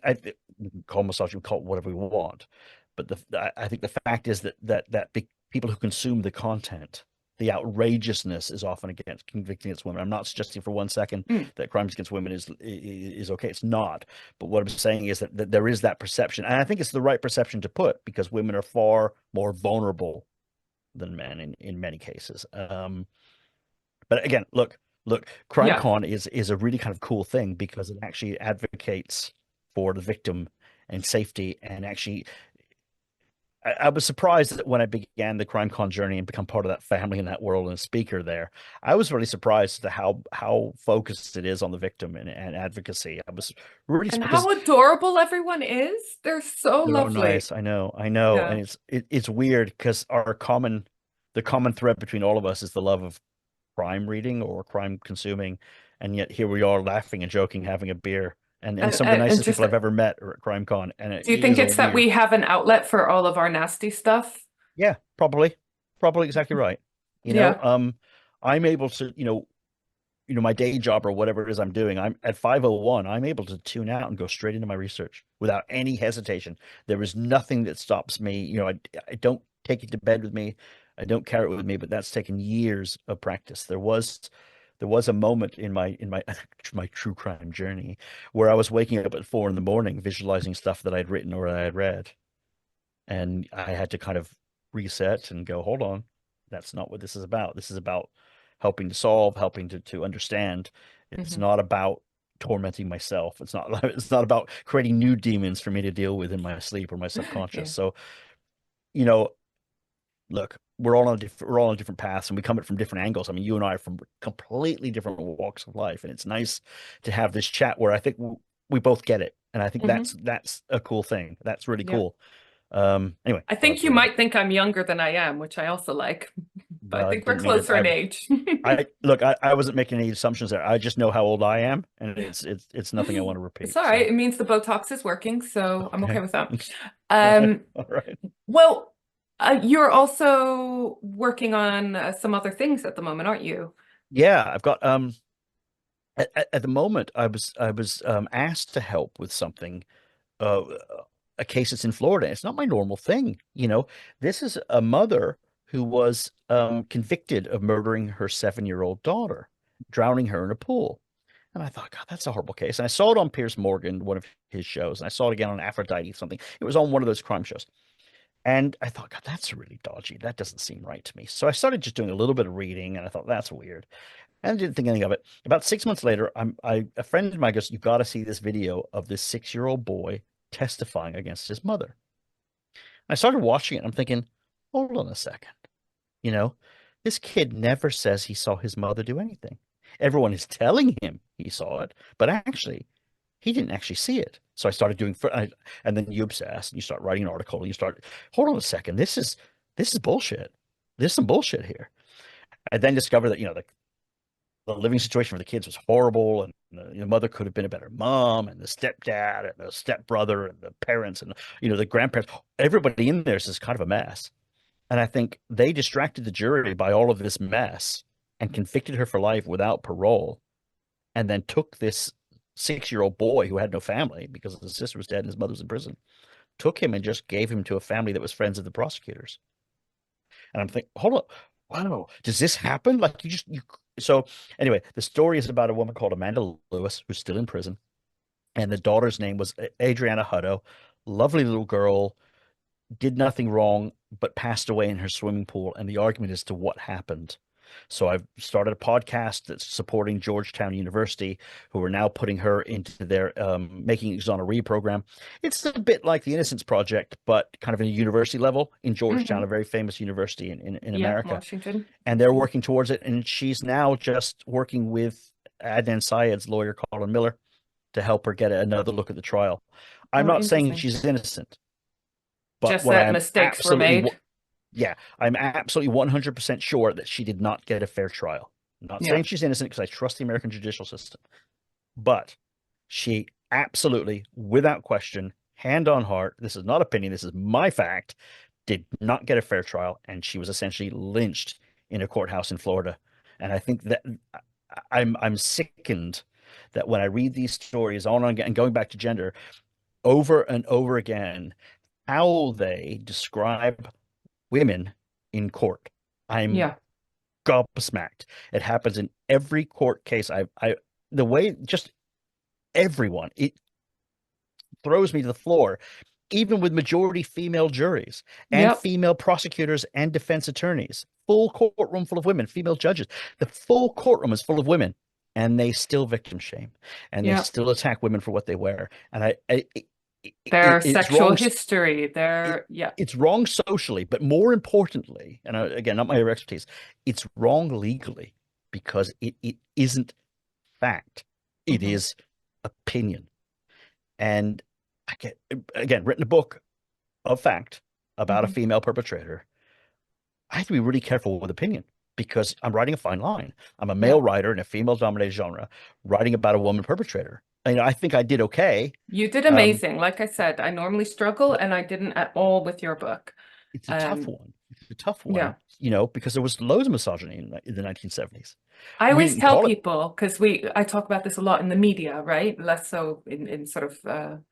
we can call misogyny, call it whatever we want, but I think the fact is that people who consume the content, the outrageousness is often against convicting against women. I'm not suggesting for one second Mm, that crimes against women is okay. It's not. But what I'm saying is that there is that perception, and I think it's the right perception to put because women are far more vulnerable than men in many cases. But again, look, yeah. CrimeCon is a really kind of cool thing because it actually advocates for the victim and safety. And actually, I was surprised that when I began the CrimeCon journey and become part of that family in that world and a speaker there, I was really surprised at how focused it is on the victim and advocacy. I was really And because how adorable everyone is. They're so they're all lovely. nice. I know, Yeah. and it's weird because the common thread between all of us is the love of crime reading or crime consuming, and yet here we are laughing and joking, having a beer, and some of the And nicest just, people I've ever met are at CrimeCon, and it do you think is all it's that weird. we have an outlet for all of our nasty stuff? Yeah, probably exactly right. You know, Yeah. I'm able to, my day job or whatever it is I'm doing, I'm at 5:01, I'm able to tune out and go straight into my research without any hesitation. There is nothing that stops me. I don't take it to bed with me. I don't carry it with me, but that's taken years of practice. There was a moment in my my true crime journey where I was waking up at 4 in the morning, visualizing stuff that I'd written or I had read, and I had to kind of reset and go, hold on, that's not what this is about. This is about helping to solve, helping to understand. It's Hmm. not about tormenting myself. It's not about creating new demons for me to deal with in my sleep or my subconscious. Yeah. So, you know, look, we're all on different paths and we come at it from different angles. I mean, you and I are from completely different walks of life, and it's nice to have this chat where I think we both get it. And I think Hmm. that's a cool thing. That's really Yeah. cool. Anyway, I think you might think I'm younger than I am, which I also like, but I well, I think we're didn't mean to. closer in age. I look. I wasn't making any assumptions there. I just know how old I am, and it's nothing I want to It's repeat. all right. So It means the Botox is working, so I'm okay okay, with that. all right, Um, all right. well, you're also working on some other things at the moment, aren't you? Yeah, I've got at the moment I was asked to help with something, uh a case that's in Florida. It's not my normal thing. This is a mother who was convicted of murdering her 7-year-old daughter, drowning her in a pool. And I thought, God, that's a horrible case. And I saw it on Piers Morgan, one of his shows, and I saw it again on Aphrodite, something. It was on one of those crime shows. And I thought, God, that's really dodgy. That doesn't seem right to me. So I started just doing a little bit of reading, and I thought, that's weird. And I didn't think anything of it. About 6 months later, a friend of mine goes, "You've got to see this video of this 6-year-old boy testifying against his mother." I started watching it, and I'm thinking, hold on a second. You know, this kid never says he saw his mother do anything. Everyone is telling him he saw it, but actually, He didn't actually see it. So I started doing, and then you obsess, and you start writing an article, and you start, hold on a second, this is bullshit. There's some bullshit here. I then discovered that, the living situation for the kids was horrible, and the mother could have been a better mom, and the stepdad, and the stepbrother, and the parents, and the grandparents. Everybody in there is kind of a mess. And I think they distracted the jury by all of this mess and convicted her for life without parole, and then took this 6-year-old boy who had no family because his sister was dead and his mother was in prison, took him and just gave him to a family that was friends of the prosecutors. And I'm thinking, hold on, wow, does this happen? Like so anyway, the story is about a woman called Amanda Lewis who's still in prison, and the daughter's name was Adriana Hutto, lovely little girl, did nothing wrong, but passed away in her swimming pool. And the argument as to what happened. So I've started a podcast that's supporting Georgetown University, who are now putting her into their making exoneree program. It's a bit like the Innocence Project, but kind of in a university level in Georgetown, a very famous university in America. Washington. And they're working towards it. And she's now just working with Adnan Syed's lawyer, Colin Miller, to help her get another look at the trial. I'm not saying she's innocent, but just that mistakes were made. Yeah, I'm absolutely 100% sure that she did not get a fair trial. I'm not saying she's innocent because I trust the American judicial system, but she absolutely, without question, hand on heart, this is not opinion, this is my fact, did not get a fair trial, and she was essentially lynched in a courthouse in Florida. And I think that I'm sickened that when I read these stories on and going back to gender over and over again, how they describe women in court. I'm gobsmacked. It happens in every court case. The way just everyone, it throws me to the floor, even with majority female juries and female prosecutors and defense attorneys, full courtroom full of women, female judges. The full courtroom is full of women, and they still victim shame, and they still attack women for what they wear. And their sexual history, it's wrong socially, but more importantly, and again, not my area of expertise, it's wrong legally because it isn't fact. It is opinion. And I get, again, written a book of fact about a female perpetrator. I have to be really careful with opinion because I'm writing a fine line. I'm a male writer in a female-dominated genre, writing about a woman perpetrator. I think I did okay. You did amazing. Like I said, I normally struggle, and I didn't at all with your book. It's a tough one. It's a tough one, because there was loads of misogyny in the 1970s. I always tell people, because I talk about this a lot in the media, right? Less so in sort of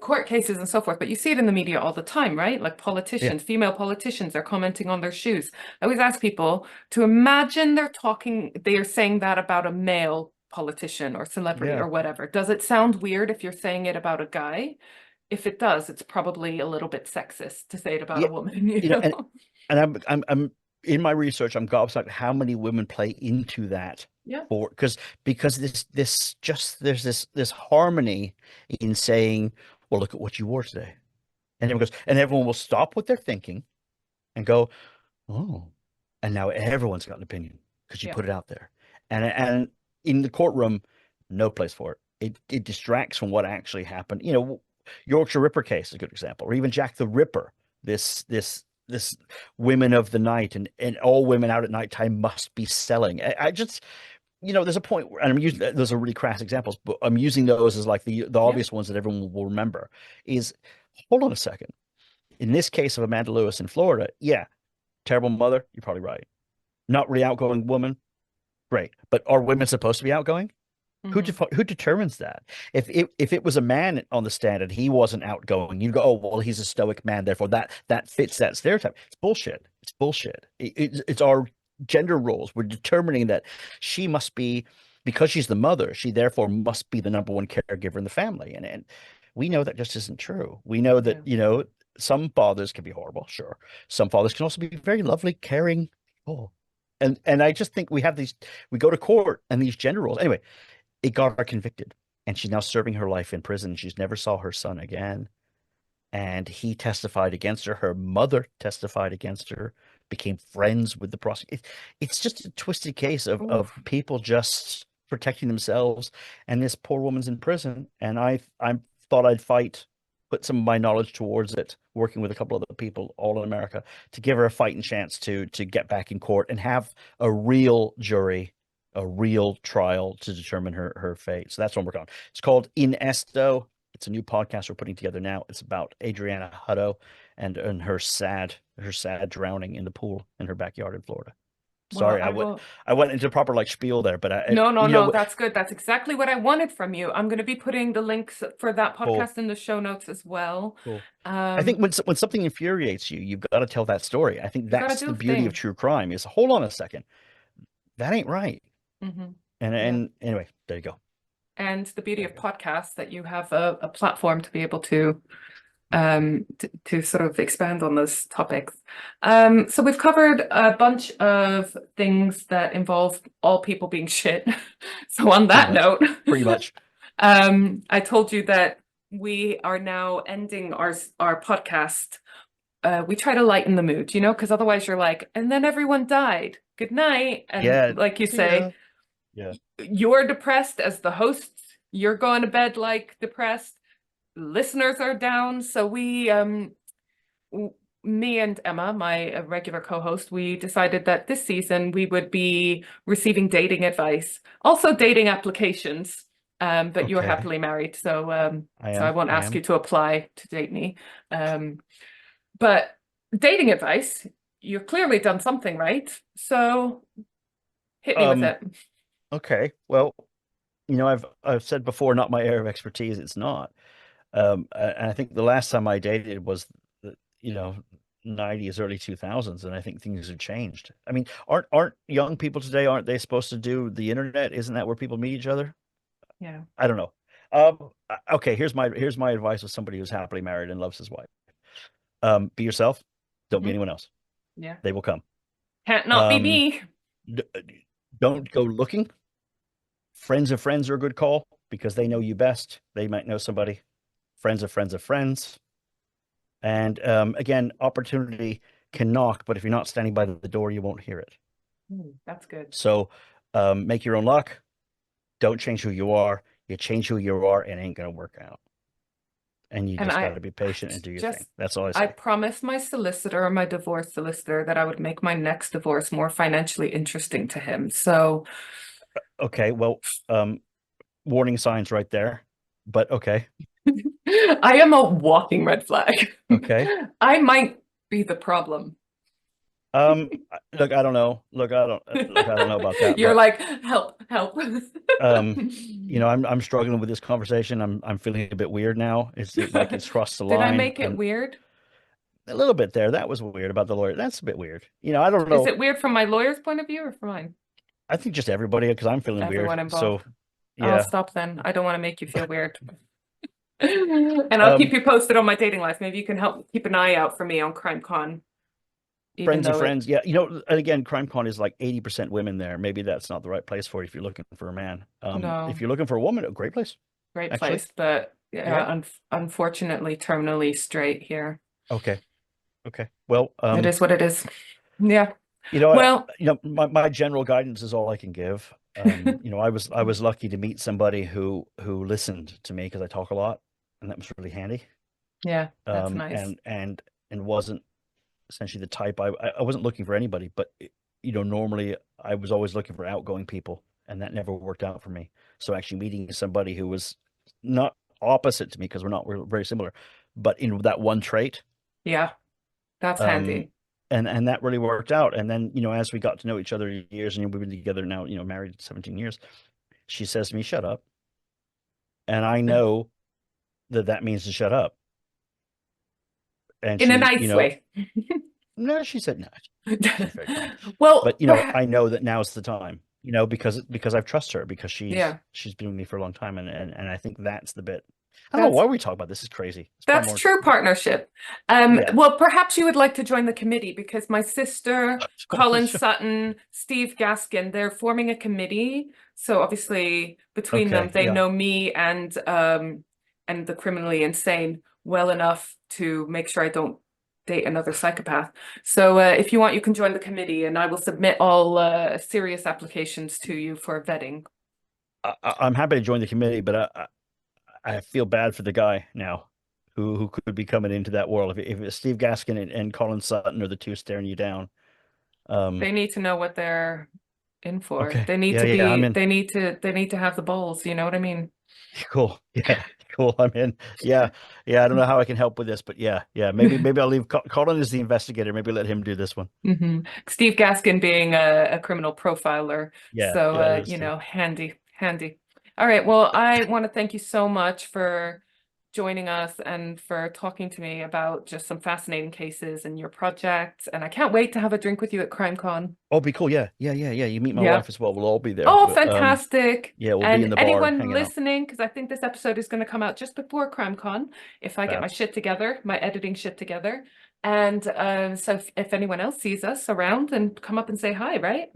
court cases and so forth, but you see it in the media all the time, right? Like politicians, female politicians are commenting on their shoes. I always ask people to imagine they are saying that about a male politician or celebrity or whatever. Does it sound weird if you're saying it about a guy? If it does, it's probably a little bit sexist to say it about a woman. You know? And I'm in my research, I'm gobsmacked how many women play into that. Because there's this harmony in saying, well, look at what you wore today. And everyone will stop what they're thinking and go, oh, and now everyone's got an opinion because you put it out there. And in the courtroom, no place for it. It distracts from what actually happened. Yorkshire Ripper case is a good example, or even Jack the Ripper, this women of the night, and all women out at nighttime must be selling. I just, there's a point where, and I'm using, those are really crass examples, but I'm using those as like the obvious ones that everyone will remember is, hold on a second. In this case of Amanda Lewis in Florida, terrible mother, you're probably right. Not really outgoing woman, great. But are women supposed to be outgoing? Who determines that? If it was a man on the stand and he wasn't outgoing, you'd go, oh, well, he's a stoic man, therefore that fits that stereotype. It's bullshit. It's bullshit. It's our gender roles. We're determining that she must be, because she's the mother, she therefore must be the number one caregiver in the family. And we know that just isn't true. We know that, some fathers can be horrible, sure. Some fathers can also be very lovely, caring people. And I just think we go to court and these gender roles. Anyway, it got her convicted, and she's now serving her life in prison. She's never saw her son again. And he testified against her. Her mother testified against her, became friends with the prosecutor. It's just a twisted case of people just protecting themselves, and this poor woman's in prison. And I thought I'd put some of my knowledge towards it, working with a couple of other people all in America, to give her a fighting chance to get back in court and have a real jury, a real trial to determine her fate. So that's what we're on. It's called In Esto. It's a new podcast we're putting together now. It's about Adriana Hutto and her sad drowning in the pool in her backyard in Florida. Sorry, I went into proper like spiel there, but No, that's good. That's exactly what I wanted from you. I'm going to be putting the links for that podcast in the show notes as well. Cool. I think when something infuriates you, you've got to tell that story. I think that's the beauty of true crime is, hold on a second, that ain't right. And anyway, there you go. And the beauty of podcasts, that you have a platform to be able to sort of expand on those topics. So we've covered a bunch of things that involve all people being shit. So on that note, pretty much, I told you that we are now ending our podcast. We try to lighten the mood, because otherwise you're like, and then everyone died. Good night. And like you say, you're depressed as the host. You're going to bed like depressed. Listeners are down. So we, me and Emma, my regular co-host, we decided that this season we would be receiving dating advice, also dating applications. But you're happily married, so I won't ask you to apply to date me. But dating advice, you've clearly done something right. So hit me with it. Okay. Well, I've said before, not my area of expertise. It's not. And I think the last time I dated was, 90s, early 2000s, and I think things have changed. I mean, aren't young people today, aren't they supposed to do the internet? Isn't that where people meet each other? Yeah. I don't know. Okay, here's my advice with somebody who's happily married and loves his wife. Be yourself. Don't be anyone else. Yeah. They will come. Can't not be me. Don't go looking. Friends of friends are a good call because they know you best. They might know somebody. Friends of friends of friends. And again, opportunity can knock, but if you're not standing by the door, you won't hear it. That's good. So make your own luck. Don't change who you are. You change who you are, it ain't going to work out. And you just got to be patient and do your thing. That's all I say. I promised my divorce solicitor, that I would make my next divorce more financially interesting to him. So, okay, well, warning signs right there. But okay. I am a walking red flag. Okay. I might be the problem. Look, I don't know. I don't know about that. You're like, help. I'm struggling with this conversation. I'm feeling a bit weird now. It's like it's crossed the line. Did I make it weird? A little bit there. That was weird about the lawyer. That's a bit weird. I don't know. Is it weird from my lawyer's point of view or from mine? I think just everybody, because I'm feeling Everyone weird. Involved. So yeah. I'll stop then. I don't want to make you feel weird. And I'll keep you posted on my dating life. Maybe you can help keep an eye out for me on CrimeCon. Friends of friends. Yeah. Again, CrimeCon is like 80% women there. Maybe that's not the right place for you if you're looking for a man. No. If you're looking for a woman, a great place. Great place. But unfortunately, terminally straight here. Okay. Well, it is what it is. Yeah. My general guidance is all I can give. I was lucky to meet somebody who listened to me because I talk a lot, and that was really handy. Yeah, that's nice. And wasn't essentially the type I wasn't looking for anybody, but normally I was always looking for outgoing people, and that never worked out for me. So actually meeting somebody who was not opposite to me, because we're very similar, but in that one trait. Yeah, that's handy. And that really worked out. And then, as we got to know each other years, and we've been together now, married 17 years, she says to me, "Shut up." And I know that means to shut up. And in a nice way. No, she said no. Well, but I know that now's the time, because I trust her, because she's been with me for a long time. And I think that's the bit. I don't know why we talk about this. Is crazy. That's true partnership. Well, perhaps you would like to join the committee, because my sister, Colin Sutton, Steve Gaskin, they're forming a committee. So obviously between them, they know me and the criminally insane well enough to make sure I don't date another psychopath. So if you want, you can join the committee, and I will submit all serious applications to you for vetting. I'm happy to join the committee, but I feel bad for the guy now who could be coming into that world. If it's Steve Gaskin and Colin Sutton are the two staring you down. They need to know what they're in for. Okay. They need Yeah, to yeah, I'm be, in. they need to have the balls, you know what I mean? Cool. Yeah, cool. I'm in. Yeah, yeah. I don't know how I can help with this, but yeah, yeah. Maybe I'll leave Colin as the investigator. Maybe let him do this one. Steve Gaskin being a criminal profiler. Yeah, So, yeah, that is you true. know, handy, handy. All right. Well, I want to thank you so much for joining us and for talking to me about just some fascinating cases and your projects. And I can't wait to have a drink with you at CrimeCon. Oh, be cool. Yeah, yeah, yeah, yeah. You meet my Yeah. wife as well. We'll all be there. Oh, But fantastic. yeah, we'll be in And the bar anyone hanging out. listening, because I think this episode is going to come out just before CrimeCon, if I get my Fabs. shit together, my editing shit together. And so if anyone else sees us around, then come up and say hi, right?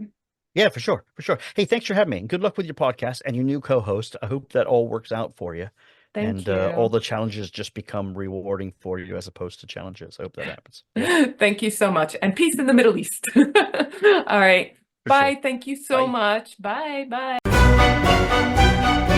Yeah, for sure, for sure. Hey, thanks for having me. And good luck with your podcast and your new co-host. I hope that all works out for you, Thank and all you. the challenges just become rewarding for you as opposed to challenges. I hope that happens. Yeah, Thank you so much. And peace in the Middle East. All right. for sure. Bye. Thank you so Bye. much. Bye. Bye.